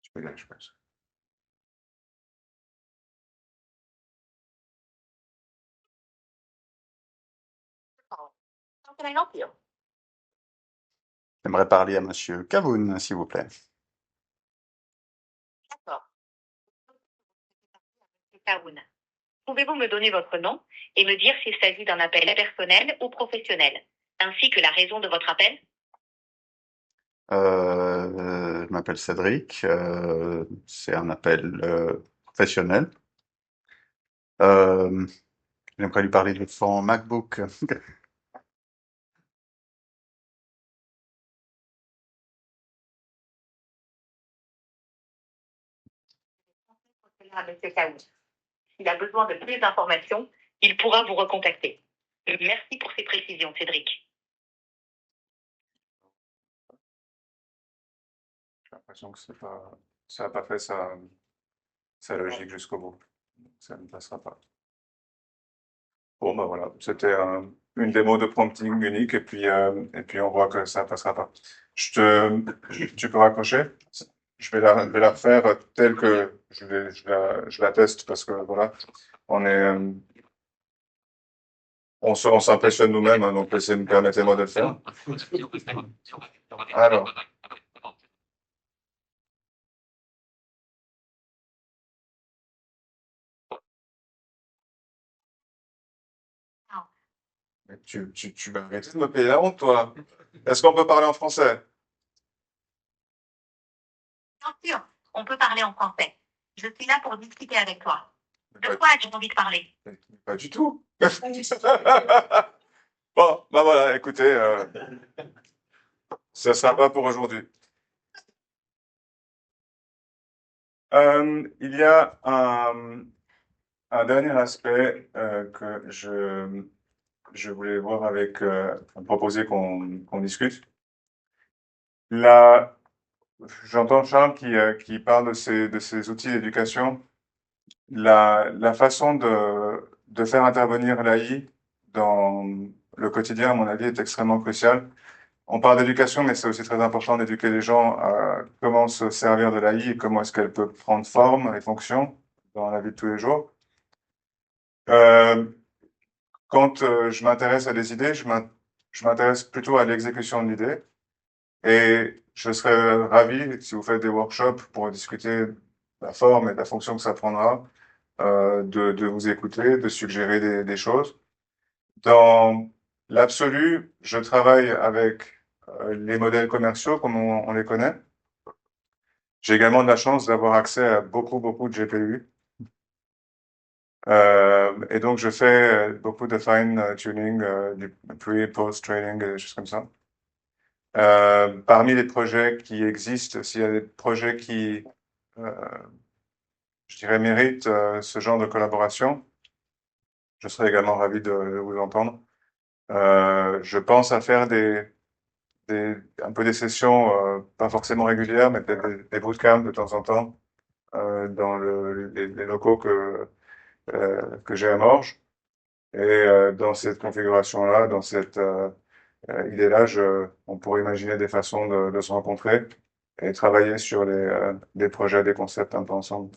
Tu peux y aller, je pense. How can I help you? J'aimerais parler à Monsieur Cavoun, s'il vous plaît. D'accord. Monsieur Kaoun. Pouvez-vous me donner votre nom et me dire s'il s'agit d'un appel personnel ou professionnel, ainsi que la raison de votre appel? Je m'appelle Cédric. C'est un appel professionnel. J'aimerais lui parler de son MacBook. Monsieur Kaoun. S'il a besoin de plus d'informations, il pourra vous recontacter. Merci pour ces précisions, Cédric. J'ai l'impression que ça n'a pas fait sa logique jusqu'au bout. Ça ne passera pas. Bon, bah voilà, c'était une démo de prompting unique et puis on voit que ça passera pas. Tu peux raccrocher. Je vais la refaire telle que je la teste parce que voilà, on s'impressionne nous-mêmes, hein, donc permettez-moi de le faire. Alors. Mais tu vas arrêter de me payer la honte, toi. Est-ce qu'on peut parler en français? Bien sûr, on peut parler en français. Je suis là pour discuter avec toi. De Pas, quoi as-tu envie de parler? pas du tout. Bon, bah voilà, écoutez, ça sera pas pour aujourd'hui. Il y a un dernier aspect que je voulais voir proposer qu'on discute. Là, j'entends Charles qui parle de ces outils d'éducation. La façon de faire intervenir l'AI dans le quotidien, à mon avis, est extrêmement cruciale. On parle d'éducation, mais c'est aussi très important d'éduquer les gens à comment se servir de l'AI et comment est-ce qu'elle peut prendre forme et fonction dans la vie de tous les jours. Quand je m'intéresse à des idées, je m'intéresse plutôt à l'exécution de l'idée. Et je serais ravi si vous faites des workshops pour discuter de la forme et de la fonction que ça prendra, de vous écouter, de suggérer des choses. Dans l'absolu, je travaille avec les modèles commerciaux comme on les connaît. J'ai également de la chance d'avoir accès à beaucoup de GPU. Et donc, je fais beaucoup de fine tuning, du pre, post-training, et des choses comme ça. Parmi les projets qui existent, s'il y a des projets qui, euh, je dirais, méritent ce genre de collaboration, je serais également ravi de vous entendre. Je pense à faire un peu des sessions, pas forcément régulières, mais peut-être des bootcamps de temps en temps dans les locaux que j'ai à Morges. Et dans cette configuration-là, dans cette idée-là, on pourrait imaginer des façons de se rencontrer et travailler sur des projets, des concepts un peu ensemble.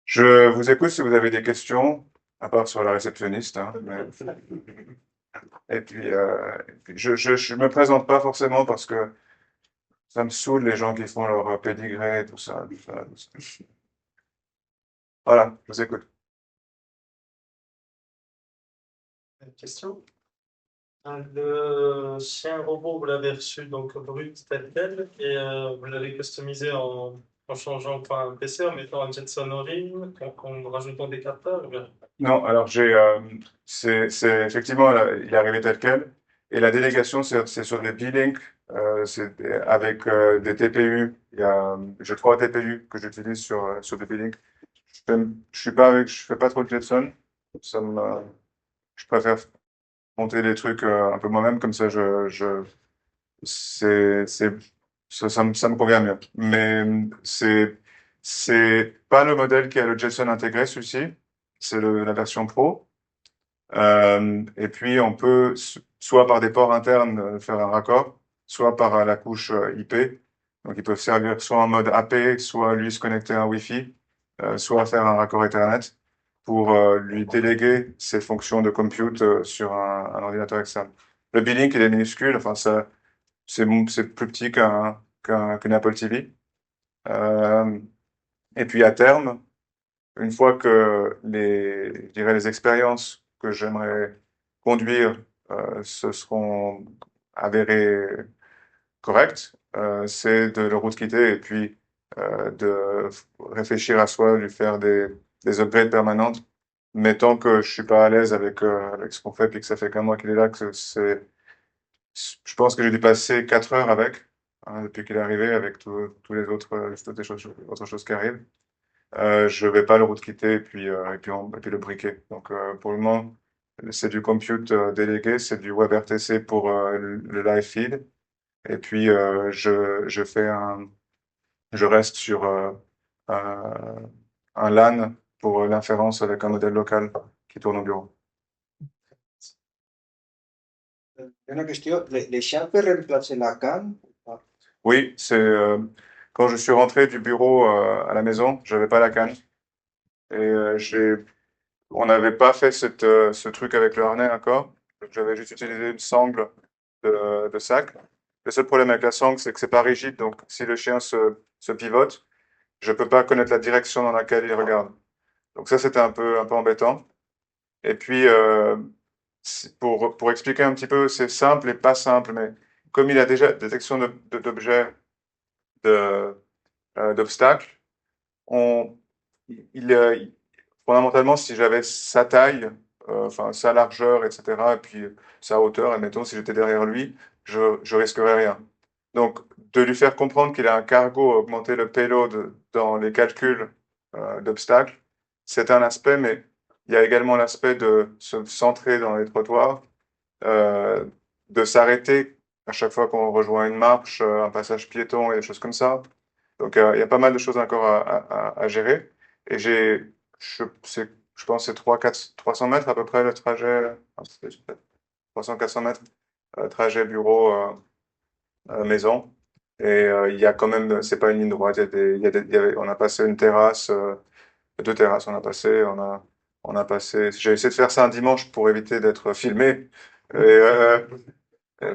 Je vous écoute si vous avez des questions, à part sur la réceptionniste. Hein, et puis, je me présente pas forcément parce que ça me saoule les gens qui font leur pédigré et tout ça. Voilà, je vous écoute. Une question? Le chien robot, vous l'avez reçu donc brut tel quel et vous l'avez customisé en changeant un PC, en mettant un Jetson Orin, en rajoutant des capteurs ou bien? Non, alors c'est effectivement, il est arrivé tel quel. Et la délégation, c'est sur des P-Link, c'est avec des TPU. J'ai 3 TPU que j'utilise sur des P-Link. Je fais pas trop de Jetson. Je préfère monter des trucs un peu moi-même, comme ça, c'est, c'est, ça me convient mieux. Mais c'est pas le modèle qui a le JSON intégré, celui-ci. C'est la version Pro. Et puis, on peut, soit par des ports internes, faire un raccord, soit par la couche IP. Donc, ils peuvent servir soit en mode AP, soit lui se connecter à un Wi-Fi, soit faire un raccord Ethernet pour lui déléguer ses fonctions de compute sur un ordinateur externe. Le B-Link, il est minuscule, enfin, c'est plus petit qu'une Apple TV. Et puis, à terme, une fois que je dirais, les expériences que j'aimerais conduire se seront avérées correctes, c'est de le route-quitter et puis de réfléchir à soi, lui faire des upgrades permanentes. Mais tant que je suis pas à l'aise avec ce qu'on fait, puis que ça fait qu'un mois qu'il est là, je pense que j'ai dû passer 4 heures avec, hein, depuis qu'il est arrivé, avec tous les toutes les autres choses qui arrivent. Je vais pas le route-quitter et puis le briquer. Donc pour le moment, c'est du compute délégué, c'est du WebRTC pour le live feed. Et puis je reste sur un LAN pour l'inférence avec un modèle local qui tourne au bureau. Una question, les chiens peuvent remplacer la canne? Oui, quand je suis rentré du bureau à la maison, j'avais pas la canne et on n'avait pas fait ce truc avec le harnais encore. J'avais juste utilisé une sangle de sac. Le seul problème avec la sangle, c'est que c'est pas rigide, donc si le chien se pivote, je peux pas connaître la direction dans laquelle il regarde. Donc ça, c'était un peu embêtant. Et puis, pour expliquer un petit peu, c'est simple et pas simple, mais comme il a déjà détection d'objets, d'obstacles, on, fondamentalement, si j'avais sa taille, enfin sa largeur, etc., et puis sa hauteur, admettons, si j'étais derrière lui, je risquerais rien. Donc, de lui faire comprendre qu'il a un cargo, augmenter le payload dans les calculs d'obstacles, c'est un aspect, mais il y a également l'aspect de se centrer dans les trottoirs, euh, de s'arrêter à chaque fois qu'on rejoint une marche, un passage piéton et des choses comme ça. Donc, il y a pas mal de choses encore à gérer. Et je pense que c'est 300 mètres à peu près le trajet, 300-400 mètres, trajet bureau maison. Et il y a quand même, c'est pas une ligne droite, on a passé une terrasse, 2 terrasses, j'ai essayé de faire ça un dimanche pour éviter d'être filmé. Et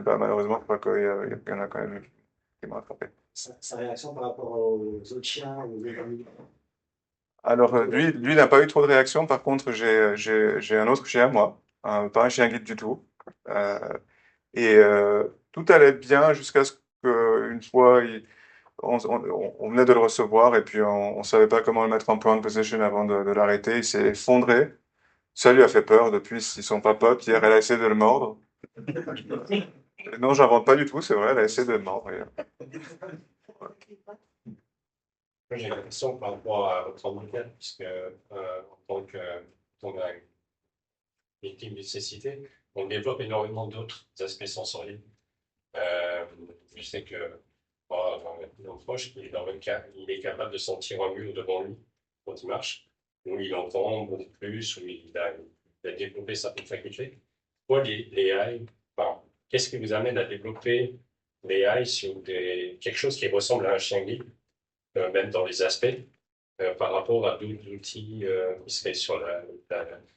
bah, malheureusement, je crois qu'il y en a quand même qui m'ont attrapé. Sa réaction par rapport aux autres chiens, aux autres animaux? Alors, lui n'a pas eu trop de réaction. Par contre, j'ai un autre chien, moi. Pas un chien guide du tout. Euh, et tout allait bien jusqu'à ce qu'une fois, on venait de le recevoir et puis on savait pas comment le mettre en prone position avant de l'arrêter. Il s'est effondré. Ça lui a fait peur. Depuis, ils sont pas potes. Hier, elle a essayé de le mordre. Non, j'invente pas du tout, c'est vrai, elle a essayé de le mordre hier. Moi, j'ai une question par rapport à votre handicap, puisque en tant que victime de cécité, on développe énormément d'autres aspects sensoriels. Je sais que mon proche, dans le cas, il est capable de sentir un mur devant lui quand il marche, où il entend beaucoup plus, où il a développé certaines facultés. Pourquoi les AI, enfin, qu'est-ce qui vous amène à développer les AI sur quelque chose qui ressemble à un chien guide, même dans les aspects, par rapport à d'autres outils qui seraient sur la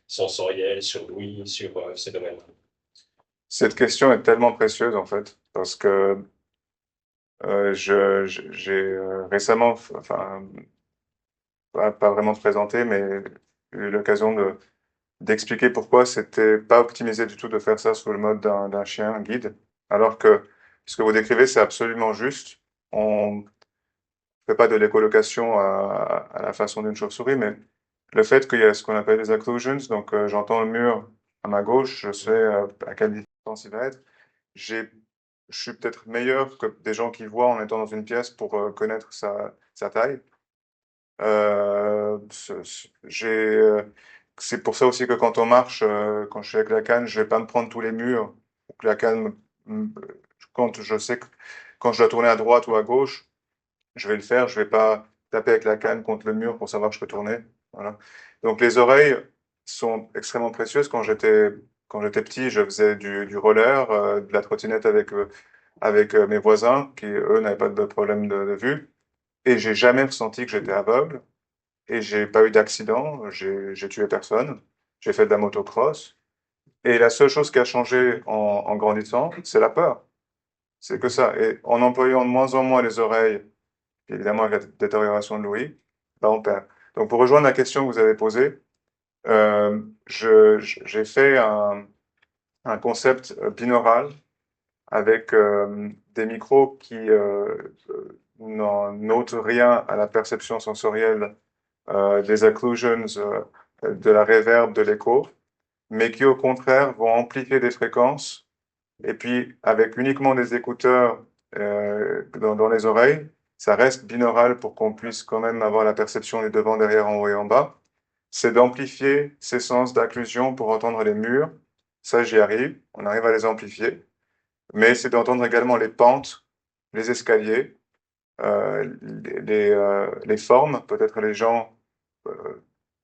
sensorielle, sur l'ouïe, sur ces domaines-là? Cette question est tellement précieuse en fait, parce que j'ai récemment, enfin, pas vraiment présenté, mais eu l'occasion d'expliquer pourquoi c'était pas optimisé du tout de faire ça sous le mode d'un chien guide, alors que ce que vous décrivez, c'est absolument juste. On fait pas de l'écolocation à la façon d'une chauve-souris, mais le fait qu'il y a ce qu'on appelle des occlusions, donc j'entends le mur à ma gauche, je sais à quelle distance il va être. Je suis peut-être meilleur que des gens qui voient en étant dans une pièce pour connaître sa taille. C'est pour ça aussi que quand on marche, quand je suis avec la canne, je vais pas me prendre tous les murs. Ou que la canne, quand je sais que quand je dois tourner à droite ou à gauche, je vais le faire. Je vais pas taper avec la canne contre le mur pour savoir que je peux tourner. Voilà. Donc les oreilles sont extrêmement précieuses. Quand j'étais petit, je faisais du roller, de la trottinette avec mes voisins qui eux n'avaient pas de problème de vue. Et j'ai jamais ressenti que j'étais aveugle. Et j'ai pas eu d'accident, j'ai tué personne, j'ai fait de la motocross. Et la seule chose qui a changé en grandissant, c'est la peur. C'est que ça. Et en employant de moins en moins les oreilles, évidemment avec la détérioration de l'ouïe, bah on perd. Donc pour rejoindre la question que vous avez posée, j'ai fait un concept binaural avec des micros qui n'ôtent rien à la perception sensorielle des occlusions, de la reverb, de l'écho, mais qui au contraire vont amplifier des fréquences. Et puis avec uniquement des écouteurs dans les oreilles, ça reste binaural pour qu'on puisse quand même avoir la perception des devants, derrière, en haut et en bas. C'est d'amplifier ces sens d'acclusion pour entendre les murs. Ça, j'y arrive. On arrive à les amplifier. Mais c'est d'entendre également les pentes, les escaliers, les formes. Peut-être les gens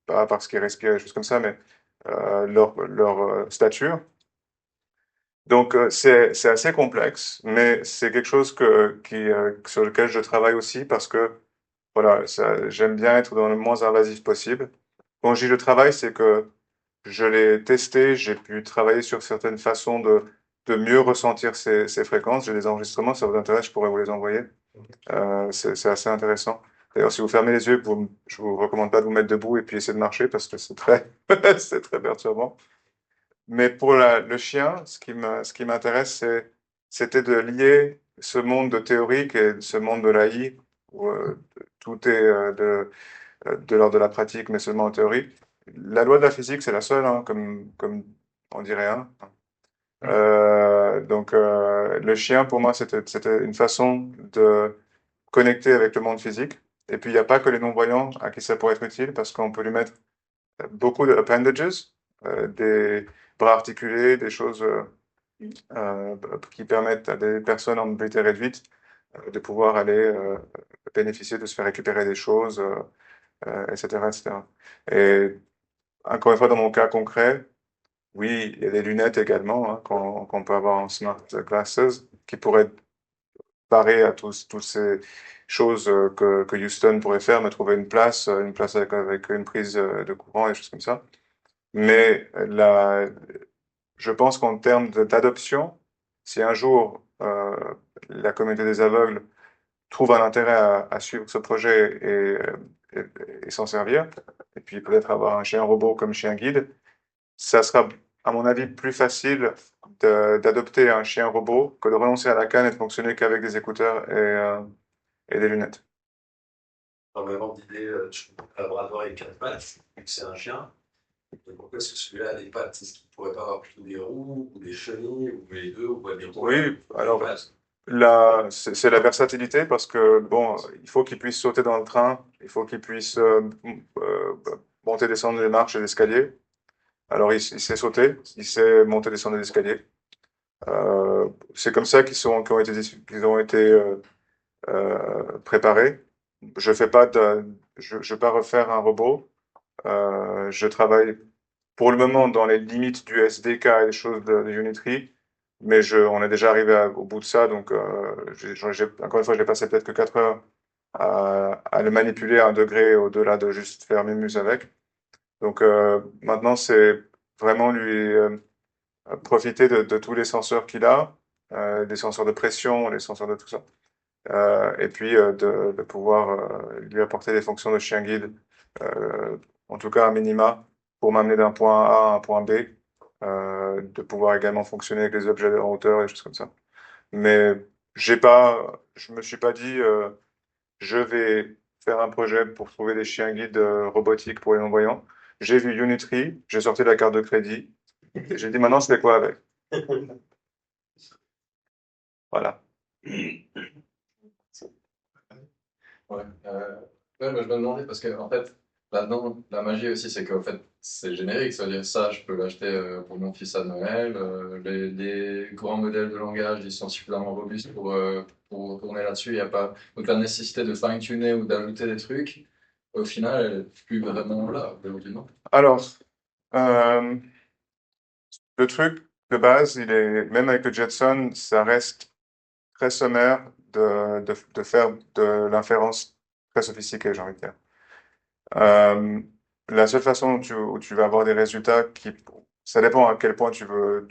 pas parce qu'ils respirent, des choses comme ça, mais leur stature. Donc c'est assez complexe, mais c'est quelque chose sur lequel je travaille aussi parce que voilà, j'aime bien être dans le moins invasif possible. Quand je dis je travaille, c'est que je l'ai testé, j'ai pu travailler sur certaines façons de mieux ressentir ces fréquences. J'ai des enregistrements, ça vous intéresse, je pourrais vous les envoyer. C'est assez intéressant. D'ailleurs, si vous fermez les yeux, je vous recommande pas de vous mettre debout et puis essayer de marcher parce que c'est très, c'est très perturbant. Mais pour le chien, ce qui m'intéresse, c'était de lier ce monde théorique et ce monde de l'AI, où tout est de l'ordre de la pratique, mais seulement en théorie. La loi de la physique, c'est la seule, hein, comme on dirait, hein. Donc, le chien, pour moi, c'était une façon de connecter avec le monde physique. Et puis, il n'y a pas que les non-voyants à qui ça pourrait être utile, parce qu'on peut lui mettre beaucoup de appendages, des bras articulés, des choses qui permettent à des personnes en mobilité réduite de pouvoir aller bénéficier de se faire récupérer des choses, etc., etc. Et encore une fois, dans mon cas concret, oui, il y a des lunettes également hein, qu'on peut avoir en smart glasses qui pourraient parer à toutes ces choses que Houston pourrait faire, me trouver une place avec une prise de courant et des choses comme ça. Mais je pense qu'en termes d'adoption, si un jour la communauté des aveugles trouve un intérêt à suivre ce projet et s'en servir, et puis peut-être avoir un chien robot comme chien guide, ça sera, à mon avis, plus facile d'adopter un chien robot que de renoncer à la canne et de fonctionner qu'avec des écouteurs et des lunettes. Dans le même ordre d'idée, je comprends un laboratoire avec 4 pattes, vu que c'est un chien. Et pourquoi est-ce que celui-là a des pattes? Est-ce qu'il pourrait pas avoir plutôt des roues, ou des chenilles, ou les deux, ou pas des roues? Oui, alors c'est la versatilité parce que bon, il faut qu'il puisse sauter dans le train, il faut qu'il puisse monter, descendre les marches et les escaliers. Alors il sait sauter, il sait monter, descendre les escaliers. C'est comme ça qu'ils ont été préparés. Je vais pas refaire un robot. Je travaille pour le moment dans les limites du SDK et des choses de Unity, mais on est déjà arrivé au bout de ça, donc encore une fois, je l'ai passé peut-être que 4 heures à le manipuler à un degré au-delà de juste faire mes muses avec. Donc maintenant, c'est vraiment lui profiter de tous les senseurs qu'il a, des senseurs de pression, les senseurs de tout ça. Et puis de pouvoir lui apporter des fonctions de chien guide, en tout cas un minima, pour m'amener d'un point A à un point B, de pouvoir également fonctionner avec les objets en hauteur et des choses comme ça. Mais je me suis pas dit, je vais faire un projet pour trouver des chiens guides robotiques pour les non-voyants. J'ai vu Unitree, j'ai sorti la carte de crédit, et j'ai dit maintenant je fais quoi avec? Voilà. Ouais, je me demandais parce que en fait, là-dedans, la magie aussi, c'est qu'en fait, c'est générique. C'est-à-dire ça, je peux l'acheter pour mon fils à Noël. Les grands modèles de langage, ils sont suffisamment robustes pour tourner là-dessus. Il y a pas donc la nécessité de fine-tuner ou d'ajouter des trucs. Au final, elle est plus vraiment là aujourd'hui, non? Alors, euh, le truc de base, même avec le Jetson, ça reste très sommaire de faire de l'inférence très sophistiquée, j'ai envie de dire. Euh, la seule façon où tu vas avoir des résultats ça dépend à quel point tu veux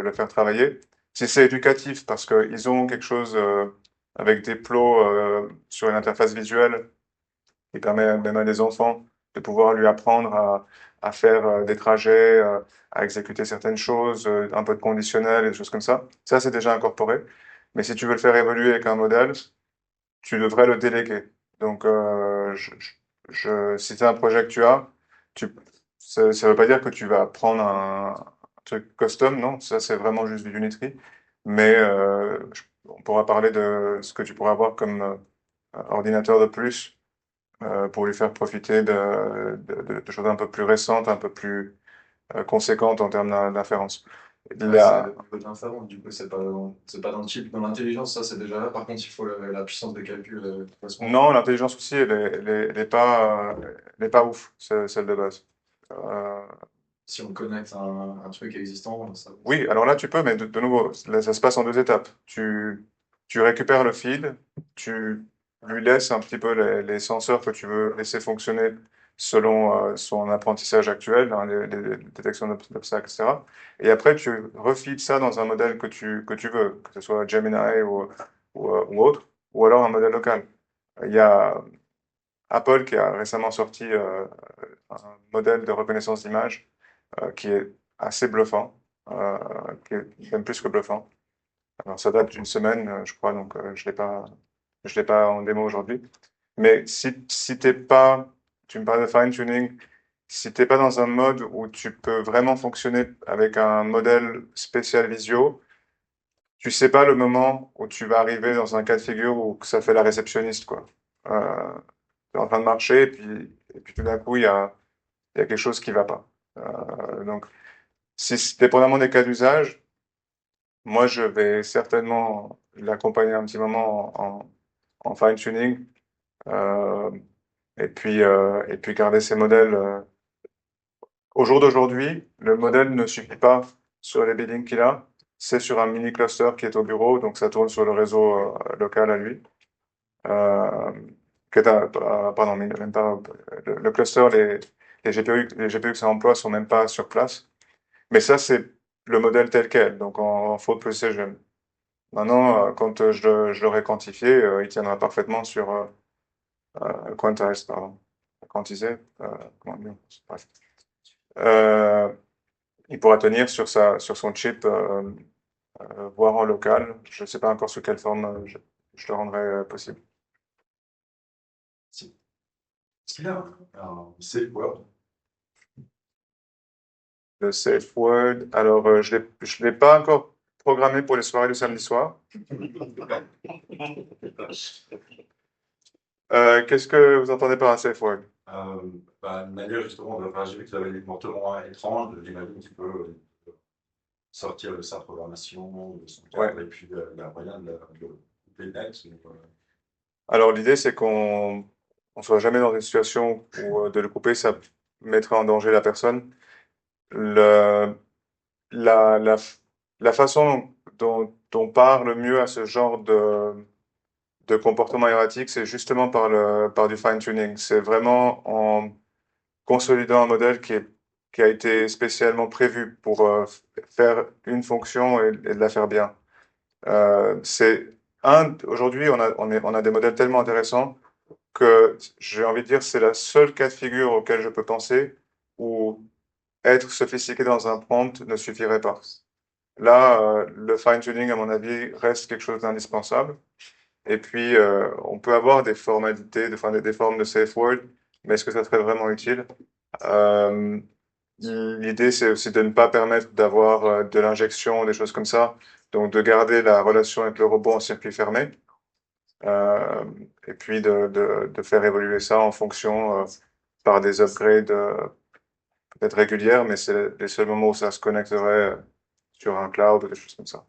le faire travailler. Si c'est éducatif, parce qu'ils ont quelque chose avec des plots sur une interface visuelle qui permet même à des enfants de pouvoir lui apprendre à faire des trajets, à exécuter certaines choses, un peu de conditionnel et des choses comme ça. Ça, c'est déjà incorporé. Mais si tu veux le faire évoluer avec un modèle, tu devrais le déléguer. Donc, si c'est un projet que tu as, ça ne veut pas dire que tu vas prendre un truc custom, non, ça c'est vraiment juste du Unity. Mais on pourra parler de ce que tu pourras avoir comme ordinateur de plus pour lui faire profiter de choses un peu plus récentes, un peu plus conséquentes en termes d'inférence. Ouais, c'est un peu d'inférence, du coup, c'est pas dans le chip. Dans l'intelligence, ça c'est déjà là. Par contre, il faut la puissance de calcul correspondante. Non, l'intelligence aussi, elle est pas ouf, celle de base. Si on connecte un truc existant, ça. Oui, alors là, tu peux, mais de nouveau, là, ça se passe en 2 étapes. Tu récupères le feed, tu lui laisses un petit peu les senseurs que tu veux laisser fonctionner selon son apprentissage actuel, hein, les détections d'obstacles, etc. Et après, tu refeeds ça dans un modèle que tu veux, que ce soit Gemini ou autre, ou alors un modèle local. Il y a Apple qui a récemment sorti un modèle de reconnaissance d'image qui est assez bluffant, qui est même plus que bluffant. Alors ça date d'une semaine, je crois, donc je l'ai pas en démo aujourd'hui. Mais si t'es pas, tu me parles de fine-tuning, si t'es pas dans un mode où tu peux vraiment fonctionner avec un modèle spécial visio, tu sais pas le moment où tu vas arriver dans un cas de figure où ça fait la réceptionniste, quoi. T'es en train de marcher et puis tout d'un coup il y a quelque chose qui va pas. Donc dépendamment des cas d'usage, moi je vais certainement l'accompagner un petit moment en fine-tuning euh, et puis garder ces modèles. Au jour d'aujourd'hui, le modèle ne suffit pas sur les buildings qu'il a. C'est sur un mini cluster qui est au bureau, donc ça tourne sur le réseau local à lui. Pardon, mais même pas le cluster, les GPU que ça emploie sont même pas sur place. Mais ça, c'est le modèle tel quel, donc en full precision. Maintenant, quand je l'aurai quantifié, il tiendra parfaitement sur quantized, pardon. Quantisé, comment dire, bref. Euh, il pourra tenir sur son chip, voire en local. Je ne sais pas encore sous quelle forme je le rendrai possible. Est-ce qu'il y a un safe word? Le safe word, alors je l'ai pas encore programmé pour les soirées du samedi soir. Qu'est-ce que vous entendez par un safe word? Une manière justement de, enfin, j'ai vu que tu avais des comportements étranges, j'imagine qu'il peut sortir de sa programmation, de son cadre, Ouais. et puis il y a moyen de couper net. Alors l'idée c'est qu'on soit jamais dans une situation où de le couper, ça mettrait en danger la personne. Le, la, la, la façon dont on parle mieux à ce genre de comportement erratique, c'est justement par du fine-tuning. C'est vraiment en consolidant un modèle qui a été spécialement prévu pour faire une fonction et de la faire bien. Aujourd'hui, on a des modèles tellement intéressants que j'ai envie de dire c'est la seule cas de figure auquel je peux penser où être sophistiqué dans un prompt ne suffirait pas. Là, le fine-tuning, à mon avis, reste quelque chose d'indispensable. Et puis, on peut avoir des formalités, des formes de safe word, mais est-ce que ça serait vraiment utile? Euh, L'idée, c'est aussi de ne pas permettre d'avoir de l'injection, des choses comme ça, donc de garder la relation avec le robot en circuit fermé, euh, et puis de faire évoluer ça en fonction par des upgrades peut-être régulières, mais c'est les seuls moments où ça se connecterait sur un cloud ou des choses comme ça.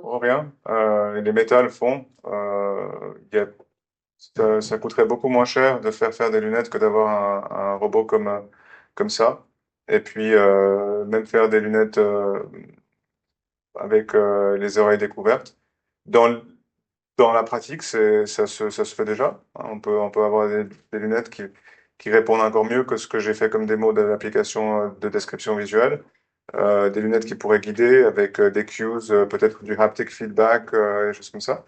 Oh, rien. Les métals font. Ça coûterait beaucoup moins cher de faire des lunettes que d'avoir un robot comme ça. Et puis, même faire des lunettes avec les oreilles découvertes. Dans, l- Dans la pratique, ça se fait déjà. On peut avoir des lunettes qui répondent encore mieux que ce que j'ai fait comme démo de l'application de description visuelle. Des lunettes qui pourraient guider avec des cues, peut-être du haptic feedback, des choses comme ça.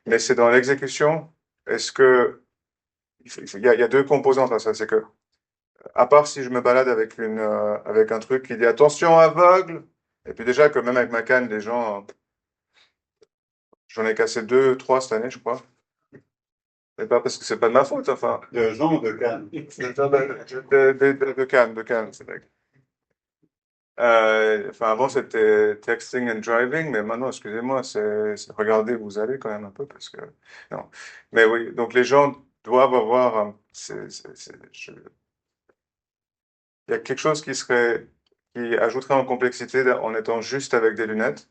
Mais c'est dans l'exécution. Est-ce que il y a deux composantes à ça, c'est que à part si je me balade avec avec un truc qui dit attention aveugle, et puis déjà que même avec ma canne, les gens, j'en ai cassé deux, trois cette année, je crois. Et pas parce que c'est pas de ma faute, enfin. De gens ou de cannes? De canne, c'est vrai. Enfin, avant c'était texting and driving, mais maintenant, excusez-moi, c'est regardez où vous allez quand même un peu parce que non. Mais oui, donc les gens doivent avoir, il y a quelque chose qui ajouterait en complexité en étant juste avec des lunettes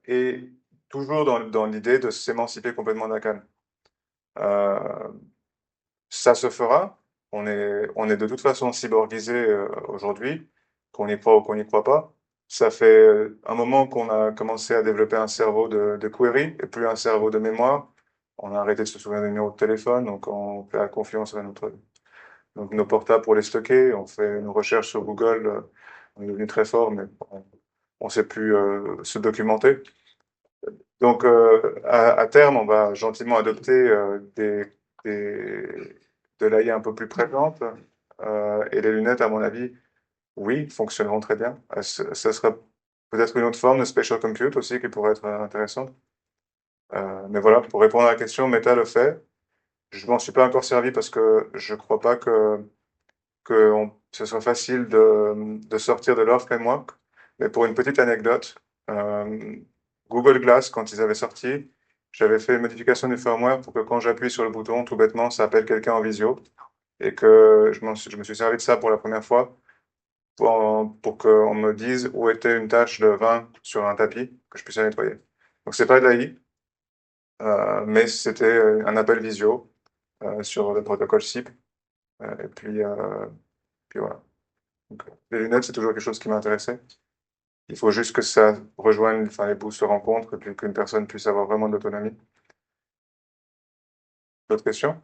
et toujours dans l'idée de s'émanciper complètement de la canne. Euh, Ça se fera. On est de toute façon cyborgisé aujourd'hui, qu'on y croit ou qu'on n'y croit pas. Ça fait un moment qu'on a commencé à développer un cerveau de query et plus un cerveau de mémoire. On a arrêté de se souvenir des numéros de téléphone, donc on fait confiance à donc nos portables pour les stocker. On fait nos recherches sur Google. On est devenu très fort, mais on sait plus se documenter. Donc à terme, on va gentiment adopter des, de l'AI un peu plus présente. Et les lunettes, à mon avis, oui, fonctionneront très bien. Ça sera peut-être une autre forme de spatial compute aussi qui pourrait être intéressante. Mais voilà, pour répondre à la question, Meta le fait. Je m'en suis pas encore servi parce que je crois pas que ce soit facile de sortir de leur framework. Mais pour une petite anecdote, euh, Google Glass, quand ils avaient sorti, j'avais fait une modification du firmware pour que quand j'appuie sur le bouton, tout bêtement, ça appelle quelqu'un en visio. Et que je me suis servi de ça pour la première fois pour qu'on me dise où était une tache de vin sur un tapis, que je puisse la nettoyer. Donc c'est pas de l'AI, mais c'était un appel visio sur le protocole SIP. Et puis voilà. Donc, les lunettes, c'est toujours quelque chose qui m'intéressait. Il faut juste que ça rejoigne, enfin, les bouts se rencontrent et puis qu'une personne puisse avoir vraiment de l'autonomie. D'autres questions?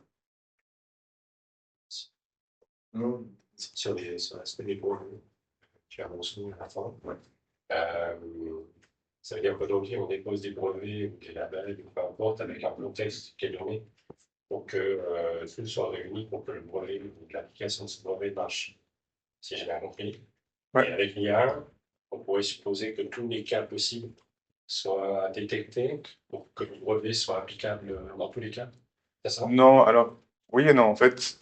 Non. Sur l'aspect des brevets, tu as mentionné à la fin. Ça veut dire qu'aujourd'hui, on dépose des brevets ou des labels, ou peu importe, avec un contexte qui est donné. pour que tout soit réuni pour que le brevet, l'application de ce brevet marche, si j'ai bien compris. Ouais. Et avec l'IA, on pourrait supposer que tous les cas possibles soient détectés pour que le brevet soit applicable dans tous les cas. C'est ça? Non, alors, oui et non. En fait,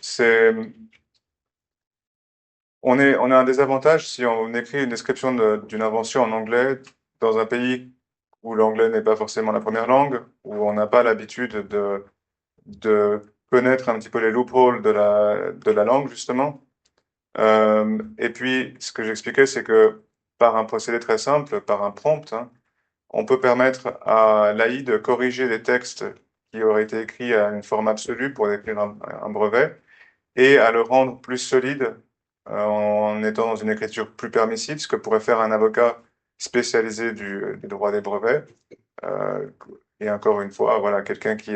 on a un désavantage si on écrit une description d'une invention en anglais dans un pays où l'anglais n'est pas forcément la première langue, où on n'a pas l'habitude de connaître un petit peu les loopholes de la langue, justement. Et puis, ce que j'expliquais, c'est que par un procédé très simple, par un prompt, hein, on peut permettre à l'AI de corriger des textes qui auraient été écrits à une forme absolue pour écrire un brevet et à le rendre plus solide en étant dans une écriture plus permissive, ce que pourrait faire un avocat spécialisé du droit des brevets. Euh, et encore une fois, voilà, quelqu'un qui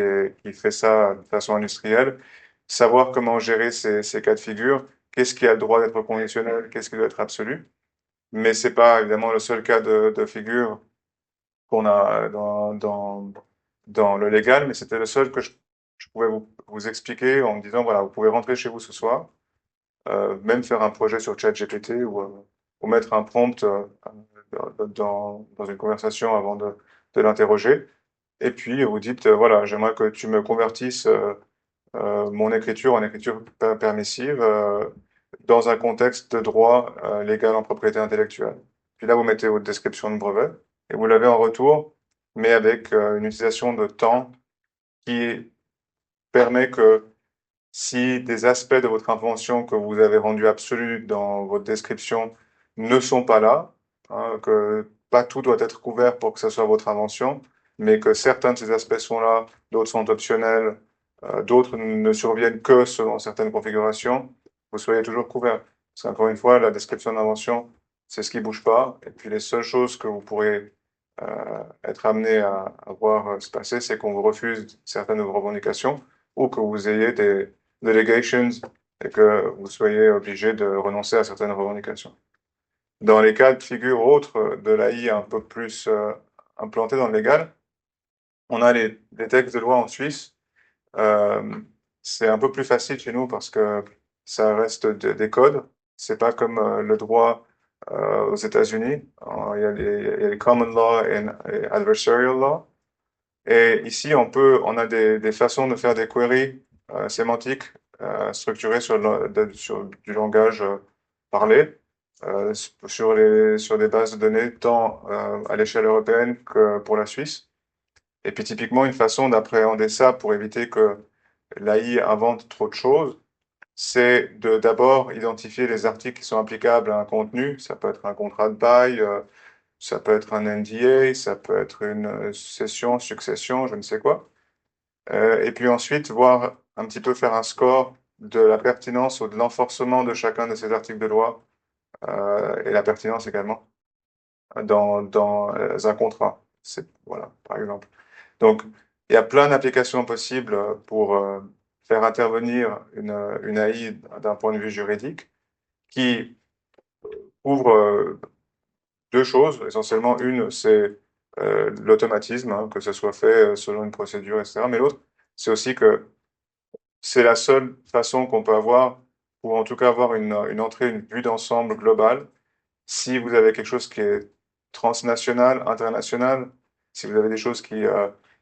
fait ça de façon industrielle, savoir comment gérer ces cas de figure, qu'est-ce qui a le droit d'être conditionnel, qu'est-ce qui doit être absolu. Mais c'est pas évidemment le seul cas de figure qu'on a dans le légal, mais c'était le seul que je pouvais vous expliquer en me disant, voilà, vous pouvez rentrer chez vous ce soir, même faire un projet sur ChatGPT ou mettre un prompt dans une conversation avant de l'interroger. Et puis vous dites, voilà, j'aimerais que tu me convertisses mon écriture en écriture permissive dans un contexte de droit légal en propriété intellectuelle. Puis là, vous mettez votre description de brevet et vous l'avez en retour, mais avec une utilisation de temps qui permet que si des aspects de votre invention que vous avez rendus absolus dans votre description ne sont pas là, hein, que pas tout doit être couvert pour que ce soit votre invention, mais que certains de ces aspects sont là, d'autres sont optionnels, d'autres ne surviennent que selon certaines configurations, vous soyez toujours couvert. Parce qu'encore une fois, la description d'invention, c'est ce qui bouge pas, et puis les seules choses que vous pourrez être amené à voir se passer, c'est qu'on vous refuse certaines de vos revendications, ou que vous ayez des delegations et que vous soyez obligé de renoncer à certaines revendications. Dans les cas de figure autres de l'AI un peu plus implantés dans le légal, on a les textes de loi en Suisse. C'est un peu plus facile chez nous parce que ça reste des codes. C'est pas comme le droit aux États-Unis. Il y a les common law et adversarial law. Et ici, on a des façons de faire des queries sémantiques structurées sur du langage parlé, sur des bases de données tant à l'échelle européenne que pour la Suisse. Et puis typiquement, une façon d'appréhender ça pour éviter que l'AI invente trop de choses, c'est de d'abord identifier les articles qui sont applicables à un contenu. Ça peut être un contrat de bail, ça peut être un NDA, ça peut être une cession, succession, je ne sais quoi. Et puis ensuite, voir un petit peu faire un score de la pertinence ou de l'enforcement de chacun de ces articles de loi, et la pertinence également, dans un contrat. Voilà, par exemple. Donc, il y a plein d'applications possibles pour faire intervenir une AI d'un point de vue juridique qui ouvre deux choses, essentiellement. Une, c'est l'automatisme, hein, que ce soit fait selon une procédure, etc. Mais l'autre, c'est aussi que c'est la seule façon qu'on peut avoir pour en tout cas avoir une entrée, une vue d'ensemble globale. Si vous avez quelque chose qui est transnational, international, si vous avez des choses qui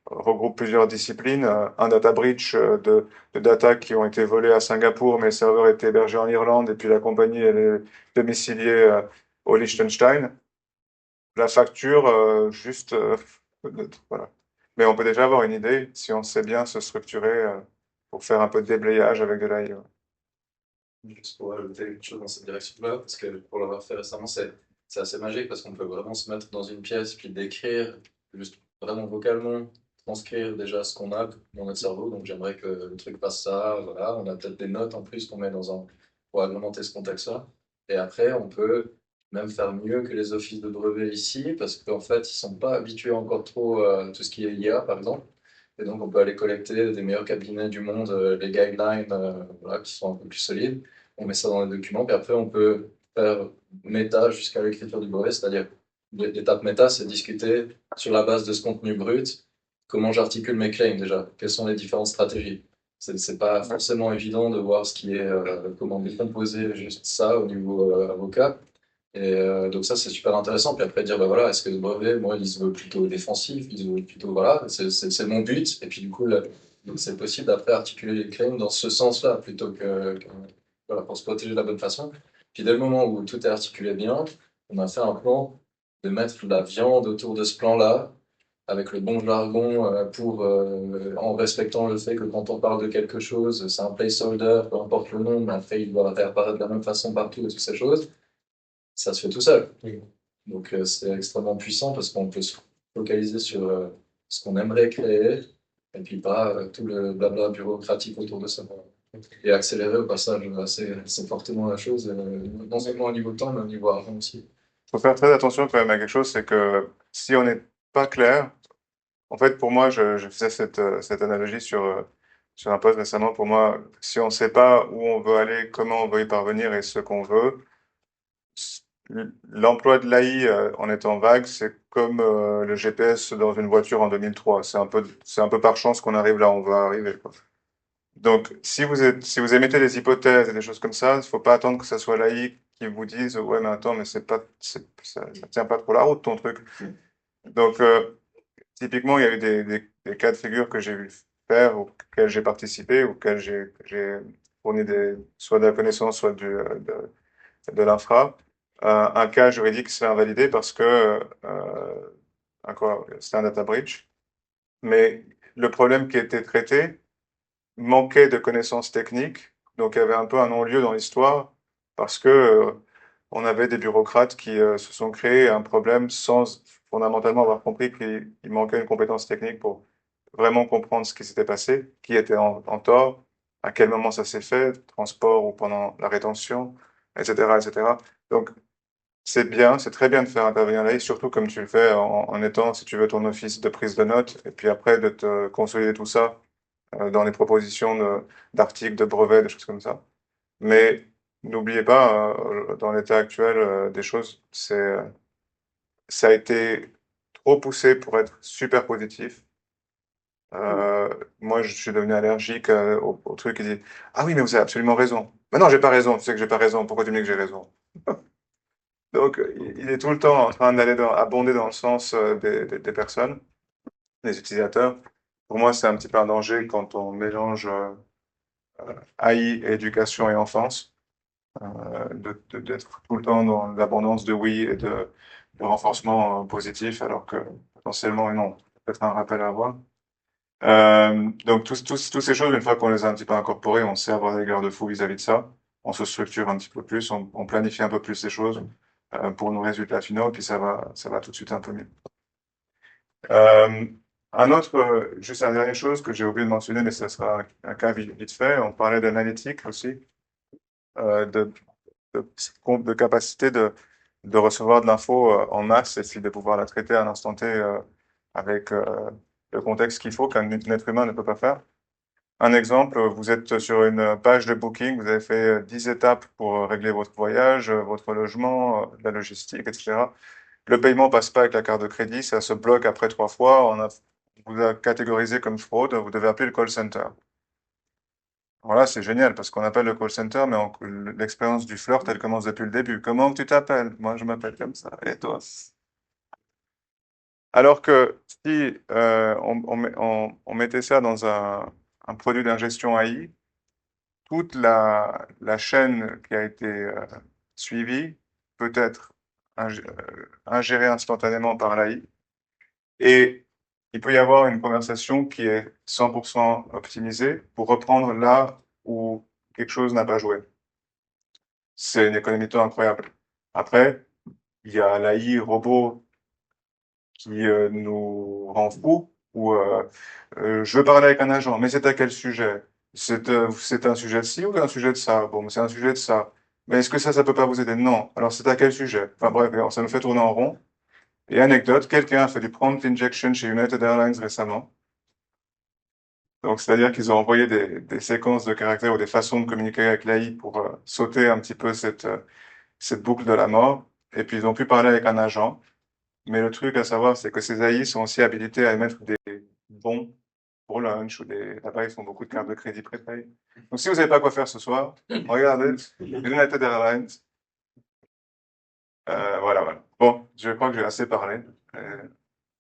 regroupent plusieurs disciplines, un data breach de data qui ont été volées à Singapour, mais le serveur était hébergé en Irlande et puis la compagnie elle est domiciliée au Liechtenstein, la facture juste voilà. Mais on peut déjà avoir une idée si on sait bien se structurer pour faire un peu de déblayage avec de l'AI. Juste pour ajouter quelque chose dans cette direction-là, parce que pour l'avoir fait récemment, c'est assez magique parce qu'on peut vraiment se mettre dans une pièce puis décrire, juste vraiment vocalement, transcrire déjà ce qu'on a dans notre cerveau. Donc j'aimerais que le truc passe ça, voilà. On a peut-être des notes en plus qu'on met pour agrémenter ce contexte-là. Et après, on peut même faire mieux que les offices de brevets ici, parce qu'en fait, ils sont pas habitués encore trop à tout ce qui est IA, par exemple. Et donc, on peut aller collecter des meilleurs cabinets du monde, les guidelines, voilà, qui sont un peu plus solides. On met ça dans les documents, puis après, on peut faire méta jusqu'à l'écriture du brevet, c'est-à-dire l'étape méta, c'est discuter sur la base de ce contenu brut, comment j'articule mes claims déjà, quelles sont les différentes stratégies. C'est pas forcément évident de voir ce qui est, comment décomposer juste ça au niveau avocat. Et donc ça, c'est super intéressant. Puis après, dire, bah voilà, est-ce que le brevet, moi, il se veut plutôt défensif, il se veut plutôt, voilà, c'est mon but. Et puis du coup, là, donc c'est possible d'après articuler les claims dans ce sens-là, plutôt voilà, pour se protéger de la bonne façon. Puis dès le moment où tout est articulé bien, on a fait un plan de mettre la viande autour de ce plan-là, avec le bon jargon en respectant le fait que quand on parle de quelque chose, c'est un placeholder, peu importe le nom, mais après il doit réapparaître de la même façon partout et toutes ces choses. Ça se fait tout seul. Donc c'est extrêmement puissant parce qu'on peut se focaliser sur ce qu'on aimerait créer et puis pas tout le blabla bureaucratique autour de ça. Et accélérer au passage assez fortement la chose, non seulement au niveau temps, mais au niveau argent aussi. Il faut faire très attention quand même à quelque chose, c'est que si on n'est pas clair, en fait, pour moi, je faisais cette analogie sur un post récemment. Pour moi, si on ne sait pas où on veut aller, comment on veut y parvenir et ce qu'on veut, l'emploi de l'AI en étant vague, c'est comme le GPS dans une voiture en 2003. C'est un peu par chance qu'on arrive là où on va arriver, quoi. Donc, si vous émettez des hypothèses et des choses comme ça, il ne faut pas attendre que ce soit l'AI qui vous dise, ouais, mais attends, mais ça tient pas trop la route, ton truc. Donc, typiquement, il y a eu des cas de figure que j'ai vu faire, auxquels j'ai participé, auxquels j'ai fourni soit de la connaissance, soit de l'infra. Un cas juridique s'est invalidé parce que c'était un data breach. Mais le problème qui était traité manquait de connaissances techniques, donc il y avait un peu un non-lieu dans l'histoire parce que on avait des bureaucrates qui se sont créés un problème sans fondamentalement avoir compris qu'il manquait une compétence technique pour vraiment comprendre ce qui s'était passé, qui était en tort, à quel moment ça s'est fait, transport ou pendant la rétention, etc., etc. Donc c'est bien, c'est très bien de faire intervenir l'AI, surtout comme tu le fais en étant, si tu veux, ton office de prise de notes, et puis après de te consolider tout ça dans les propositions d'articles, de brevets, des choses comme ça. Mais n'oubliez pas, dans l'état actuel des choses, ça a été trop poussé pour être super positif. Moi, je suis devenu allergique au truc qui dit ah oui, mais vous avez absolument raison. Mais non, j'ai pas raison. Tu sais que j'ai pas raison. Pourquoi tu me dis que j'ai raison? Donc, il est tout le temps en train abonder dans le sens des personnes, des utilisateurs. Pour moi, c'est un petit peu un danger quand on mélange AI, éducation et enfance, d'être tout le temps dans l'abondance de oui et de renforcement positif, alors que potentiellement, non, peut-être un rappel à avoir. Donc, toutes ces choses, une fois qu'on les a un petit peu incorporées, on sait avoir des garde-fous vis-à-vis de ça. On se structure un petit peu plus, on planifie un peu plus les choses pour nos résultats finaux, puis ça va tout de suite un peu mieux. Juste une dernière chose que j'ai oublié de mentionner, mais ce sera un cas vite fait. On parlait d'analytique aussi, de capacité de recevoir de l'info en masse et puis de pouvoir la traiter à l'instant T avec le contexte qu'il faut qu'un être humain ne peut pas faire. Un exemple, vous êtes sur une page de booking, vous avez fait 10 étapes pour régler votre voyage, votre logement, la logistique, etc. Le paiement passe pas avec la carte de crédit, ça se bloque après 3 fois, on vous a catégorisé comme fraude, vous devez appeler le call center. Voilà, c'est génial parce qu'on appelle le call center, mais l'expérience du flirt, elle commence depuis le début. Comment tu t'appelles? Moi, je m'appelle comme ça. Et toi? Alors que si on mettait ça dans un produit d'ingestion AI, toute la chaîne qui a été suivie peut être ingérée instantanément par l'AI et il peut y avoir une conversation qui est 100% optimisée pour reprendre là où quelque chose n'a pas joué. C'est une économie de temps incroyable. Après, il y a l'AI robot qui nous rend fous, ou je veux parler avec un agent, mais c'est à quel sujet? C'est un sujet de ci ou un sujet de ça? Bon, c'est un sujet de ça. Mais est-ce que ça peut pas vous aider? Non. Alors c'est à quel sujet? Enfin bref, ça nous fait tourner en rond. Et anecdote, quelqu'un a fait du prompt injection chez United Airlines récemment. Donc, c'est-à-dire qu'ils ont envoyé des séquences de caractères ou des façons de communiquer avec l'AI pour sauter un petit peu cette boucle de la mort. Et puis, ils ont pu parler avec un agent. Mais le truc à savoir, c'est que ces AI sont aussi habilités à émettre des bons pour lunch là-bas, ils font beaucoup de cartes de crédit prépaid. Donc, si vous n'avez pas quoi faire ce soir, regardez United Airlines. Voilà. Bon, je crois que j'ai assez parlé.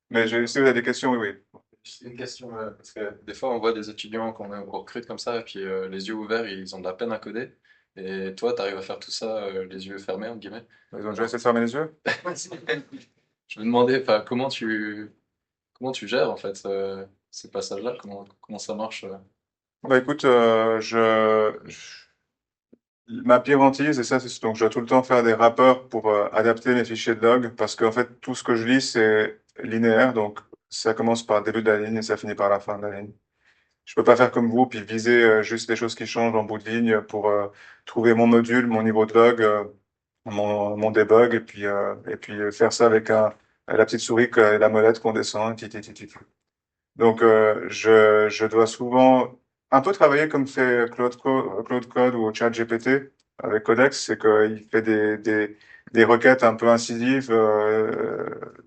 Mais si vous avez des questions, oui. Juste une question, parce que des fois on voit des étudiants qu'on recrute comme ça, et puis les yeux ouverts, ils ont de la peine à coder. Et toi, tu arrives à faire tout ça les yeux fermés, entre guillemets. Ils ont déjà essayé de fermer les yeux? Je me demandais, enfin, comment tu gères en fait ces passages-là, comment ça marche Bah écoute, ma pire hantise, et ça, c'est donc je dois tout le temps faire des rapports pour adapter mes fichiers de log, parce qu'en fait, tout ce que je lis, c'est linéaire, donc ça commence par le début de la ligne et ça finit par la fin de la ligne. Je peux pas faire comme vous, puis viser juste les choses qui changent en bout de ligne pour trouver mon module, mon niveau de log, mon debug, et puis faire ça avec la petite souris, la molette qu'on descend, Donc, je dois souvent un peu travailler comme fait Claude Code ou ChatGPT avec Codex, c'est qu'il fait des requêtes un peu incisives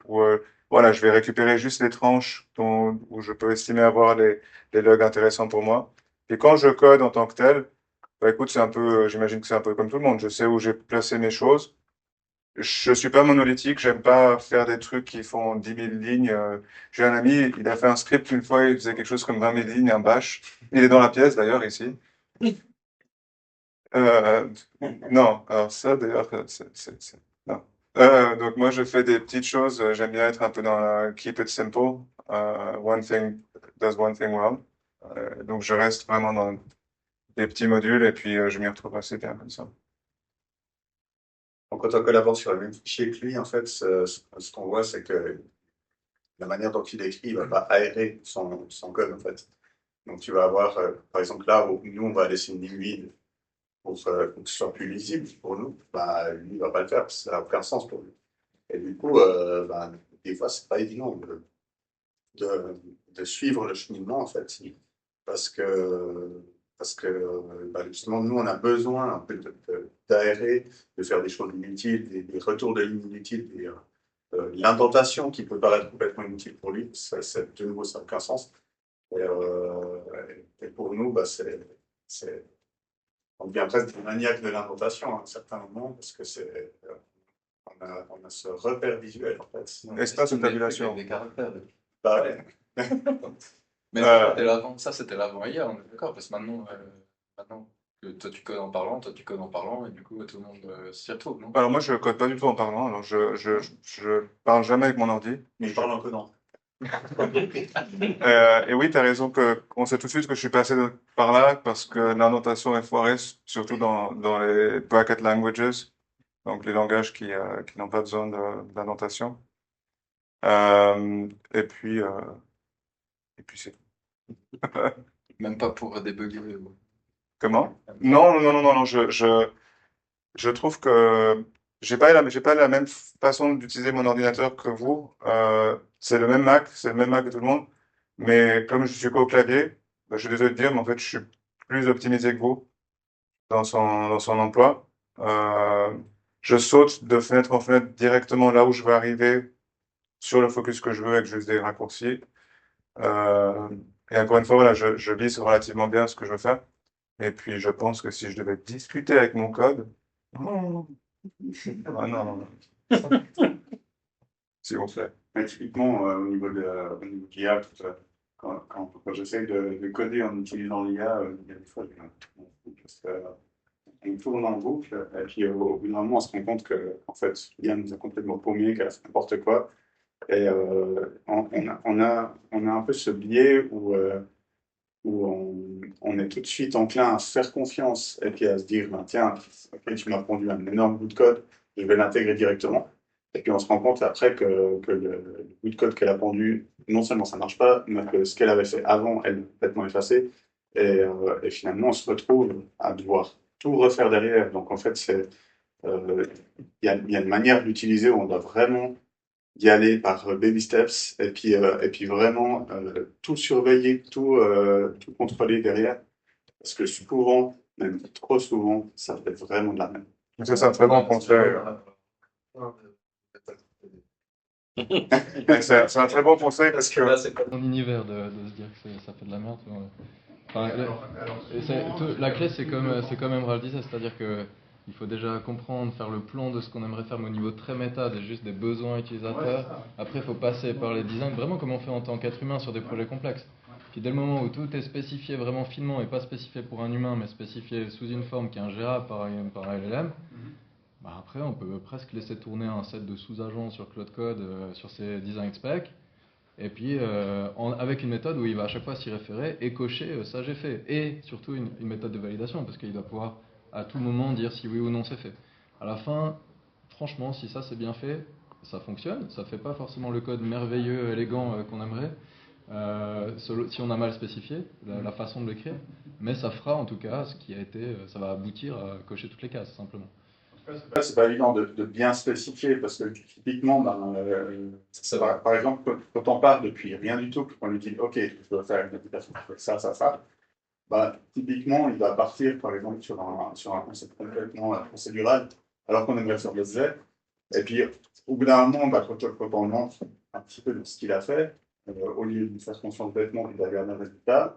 où voilà, je vais récupérer juste les tranches où je peux estimer avoir les logs intéressants pour moi. Et quand je code en tant que tel, bah écoute, c'est un peu, j'imagine que c'est un peu comme tout le monde. Je sais où j'ai placé mes choses. Je suis pas monolithique, j'aime pas faire des trucs qui font 10 000 lignes. J'ai un ami, il a fait un script une fois, il faisait quelque chose comme 20 000 lignes, un bash. Il est dans la pièce d'ailleurs ici. Euh, non, alors ça d'ailleurs, non. Donc moi je fais des petites choses, j'aime bien être un peu dans la keep it simple. One thing does one thing well. Donc je reste vraiment dans des petits modules et puis je m'y retrouve assez bien comme ça. Donc, quand on collabore sur le même fichier que lui, en fait, ce qu'on voit, c'est que la manière dont il écrit, il va pas aérer son code, en fait. Donc, tu vas avoir, par exemple, là où nous, on va laisser une ligne vide pour que ce soit plus lisible pour nous, bah, lui, il va pas le faire, parce que ça n'a aucun sens pour lui. Et du coup, bah, des fois, c'est pas évident de suivre le cheminement, en fait, parce que, bah, justement, nous, on a besoin un peu d'aérer, de faire des choses inutiles, des retours de lignes inutiles, l'indentation qui peut paraître complètement inutile pour lui, de nouveau, ça n'a aucun sens. Et pour nous, bah, on devient presque des maniaques de l'indentation à un certain moment, parce que on a ce repère visuel, en fait. Espace de tabulation. Des caractères. Bah, ouais. Mais ça, c'était l'avant hier, on est d'accord, parce que maintenant que toi tu codes en parlant, toi tu codes en parlant, et du coup tout le monde s'y retrouve, non? Alors moi je code pas du tout en parlant, alors je parle jamais avec mon ordi. Mais je parle en codant. Et oui, tu as raison on sait tout de suite que je suis passé par là parce que l'indentation est foirée, surtout dans les bracket languages, donc les langages qui n'ont pas besoin d'indentation. Et puis c'est tout. Même pas pour débugger. Comment? Non, je trouve que j'ai pas la même façon d'utiliser mon ordinateur que vous. C'est le même Mac, que tout le monde. Mais comme je suis qu'au clavier, bah, je suis désolé de dire, mais en fait, je suis plus optimisé que vous dans son emploi. Je saute de fenêtre en fenêtre directement là où je veux arriver sur le focus que je veux avec juste des raccourcis. Et encore une fois, voilà, je lise relativement bien ce que je veux faire. Et puis, je pense que si je devais discuter avec mon code, ah non. S'il vous plaît. Mais typiquement, au niveau de l'IA, quand j'essaie de coder en utilisant l'IA, il y a des fois, on tourne en boucle, et puis au bout d'un moment, on se rend compte qu'en fait, l'IA nous a complètement paumé, qu'elle a fait n'importe quoi. Et on a un peu ce biais où on est tout de suite enclin à se faire confiance et puis à se dire, ben, tiens, ok, tu m'as pondu un énorme bout de code, je vais l'intégrer directement. Et puis on se rend compte après que le bout de code qu'elle a pondu, non seulement ça marche pas, mais que ce qu'elle avait fait avant, elle est complètement effacée. Et finalement, on se retrouve à devoir tout refaire derrière. Donc en fait, il y a une manière d'utiliser où on doit vraiment y aller par baby steps et puis vraiment tout surveiller, tout contrôler derrière. Parce que souvent, même trop souvent, ça fait vraiment de la merde. C'est un très bon conseil. Mais c'est un très bon conseil parce que Là, c'est pas mon univers de se dire que ça fait de la merde. Enfin, la clé, c'est comme Emerald disait, c'est-à-dire que il faut déjà comprendre, faire le plan de ce qu'on aimerait faire, mais au niveau très méta, juste des besoins utilisateurs. Après, il faut passer par les designs, vraiment comme on fait en tant qu'être humain sur des projets complexes. Puis dès le moment où tout est spécifié vraiment finement, et pas spécifié pour un humain, mais spécifié sous une forme qui est ingérable par un LLM, bah après, on peut presque laisser tourner un set de sous-agents sur Cloud Code, sur ces design specs, et puis avec une méthode où il va à chaque fois s'y référer et cocher ça j'ai fait. Et surtout une méthode de validation, parce qu'il doit pouvoir à tout moment dire si oui ou non c'est fait. À la fin, franchement, si ça c'est bien fait, ça fonctionne. Ça fait pas forcément le code merveilleux, élégant qu'on aimerait, si on a mal spécifié la façon de l'écrire, mais ça fera en tout cas ce qui a été, ça va aboutir à cocher toutes les cases simplement. C'est pas évident de bien spécifier parce que typiquement, par exemple, quand on part depuis rien du tout, qu'on lui dit OK, je dois faire une application qui fait ça, bah, typiquement, il va partir par exemple sur un concept complètement procédural alors qu'on aimerait faire le Z. Et puis au bout d'un moment, bah, quand on montre un petit peu de ce qu'il a fait, au lieu de lui faire confiance bêtement, il va regarder le résultat.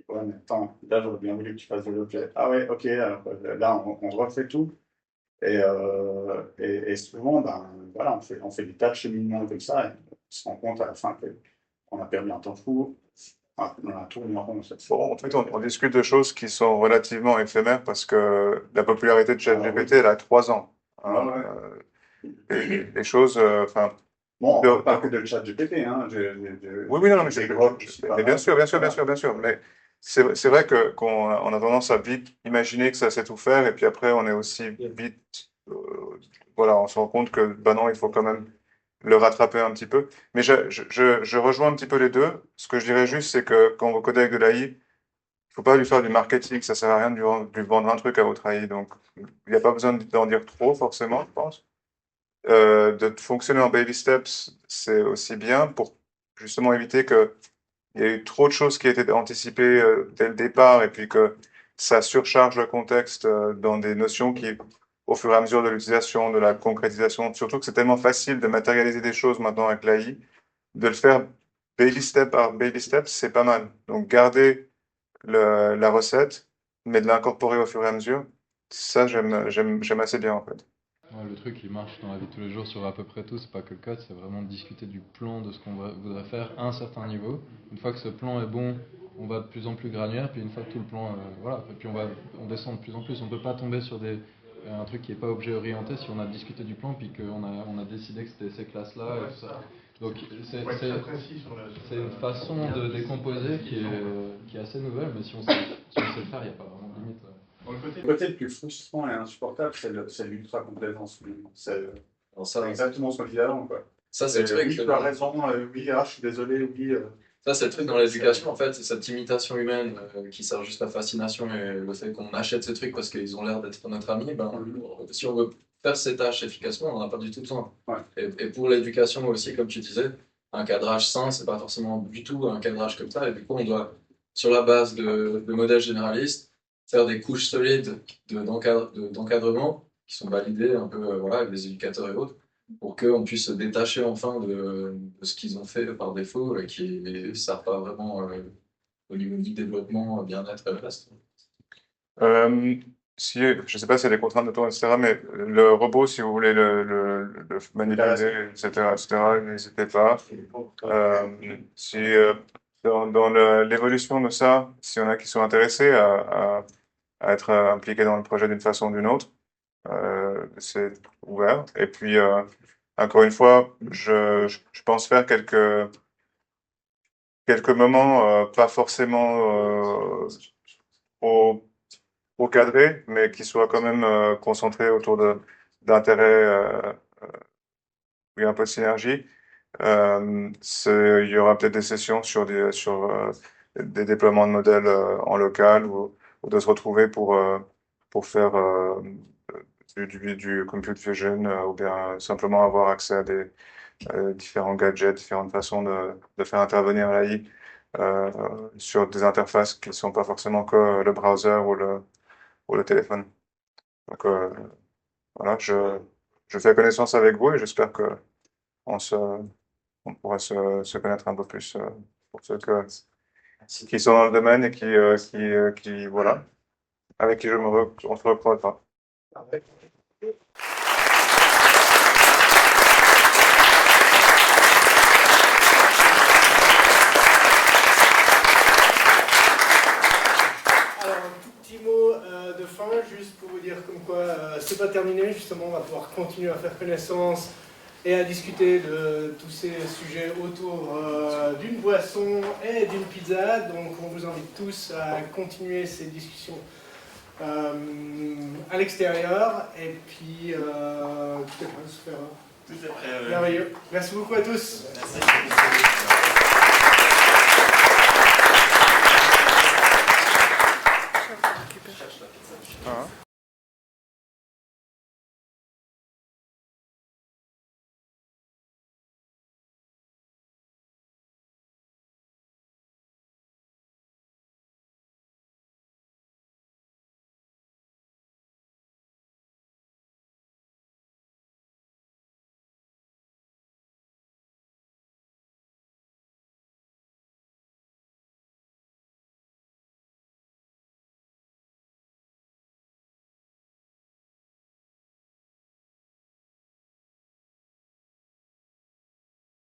Ouais, mais attends, là j'aurais bien voulu que tu fasses de l'objet. Ah ouais, ok, alors là on refait tout. Et souvent, ben, voilà, on fait des tas de cheminements comme ça, et on se rend compte à la fin qu'on a perdu un temps fou. Enfin, on a tourné en rond cette fois. bon, en fait, on discute de choses qui sont relativement éphémères parce que la popularité de ChatGPT, elle a 3 ans. Hein. Ouais, ouais. Les choses, enfin, Bon, on ne parle que de le chat GPT, hein. oui, non, mais, mais bien sûr, mais c'est vrai qu'on a tendance à vite imaginer que ça sait tout faire, et puis après, on est aussi vite, voilà, on se rend compte que, bah non, il faut quand même le rattraper un petit peu. Mais je rejoins un petit peu les deux. Ce que je dirais juste, c'est que quand vous codez avec de l'AI, il faut pas lui faire du marketing, ça sert à rien de lui vendre un truc à votre AI. Donc, il n'y a pas besoin d'en dire trop, forcément, je pense. De fonctionner en baby steps, c'est aussi bien pour justement éviter que il y ait eu trop de choses qui étaient anticipées dès le départ, et puis que ça surcharge le contexte dans des notions qui, au fur et à mesure de l'utilisation, de la concrétisation, surtout que c'est tellement facile de matérialiser des choses maintenant avec l'AI, de le faire baby step par baby step, c'est pas mal. Donc garder la recette, mais de l'incorporer au fur et à mesure, ça j'aime assez bien en fait. Ouais, le truc qui marche dans la vie de tous les jours sur à peu près tout, c'est pas que le code, c'est vraiment de discuter du plan de ce qu'on voudrait faire à un certain niveau. Une fois que ce plan est bon, on va de plus en plus granulaire, puis une fois que tout le plan, voilà, et puis on descend de plus en plus. On peut pas tomber sur un truc qui est pas objet orienté si on a discuté du plan, puis on a décidé que c'était ces classes-là et tout ça. Donc c'est une façon de décomposer qui est assez nouvelle, mais si on sait le faire, il n'y a pas vraiment de limite. Le côté le plus frustrant et insupportable, c'est l'ultra complaisance. C'est exactement ce qu'on disait avant, quoi. Ça, c'est le truc. Oui, tu as raison, oui, je suis désolé, oui. Ça, c'est le truc dans l'éducation, en fait, c'est cette imitation humaine qui sert juste la fascination et le fait qu'on achète ces trucs parce qu'ils ont l'air d'être notre ami. Ben, si on veut faire ces tâches efficacement, on n'en a pas du tout besoin. Ouais. Et pour l'éducation aussi, comme tu disais, un cadrage sain, c'est pas forcément du tout un cadrage comme ça. Et du coup, on doit, sur la base de modèles généralistes, faire des couches solides d'encadrement qui sont validées un peu voilà, avec des éducateurs et autres, pour qu'on puisse se détacher enfin de ce qu'ils ont fait par défaut et qui ne servent pas vraiment au niveau du développement, bien-être et le reste. Si, je sais pas s'il y a des contraintes de temps, etc., mais le robot, si vous voulez le manipuler, etc., n'hésitez pas. Si, dans l'évolution de ça, s'il y en a qui sont intéressés à être impliqués dans le projet d'une façon ou d'une autre, c'est ouvert. Et puis, encore une fois, je pense faire quelques moments, pas forcément trop cadrés, mais qui soient quand même concentrés autour d'intérêts où il y a un peu de synergie. Il y aura peut-être des sessions sur des déploiements de modèles en local, ou de se retrouver pour faire du compute vision, ou bien simplement avoir accès à des différents gadgets, différentes façons de faire intervenir l'AI sur des interfaces qui ne sont pas forcément que le browser ou le téléphone. Donc voilà, je fais connaissance avec vous, et j'espère que on pourra se connaître un peu plus pour ceux qui sont dans le domaine et qui voilà, avec qui on se reprendra. De fin, juste pour vous dire comme quoi c'est pas terminé, justement on va pouvoir continuer à faire connaissance et à discuter de tous ces sujets autour d'une boisson et d'une pizza, donc on vous invite tous à continuer ces discussions à l'extérieur et puis tout est prêt à se faire. Tout est prêt. Merveilleux, merci beaucoup à tous. Merci.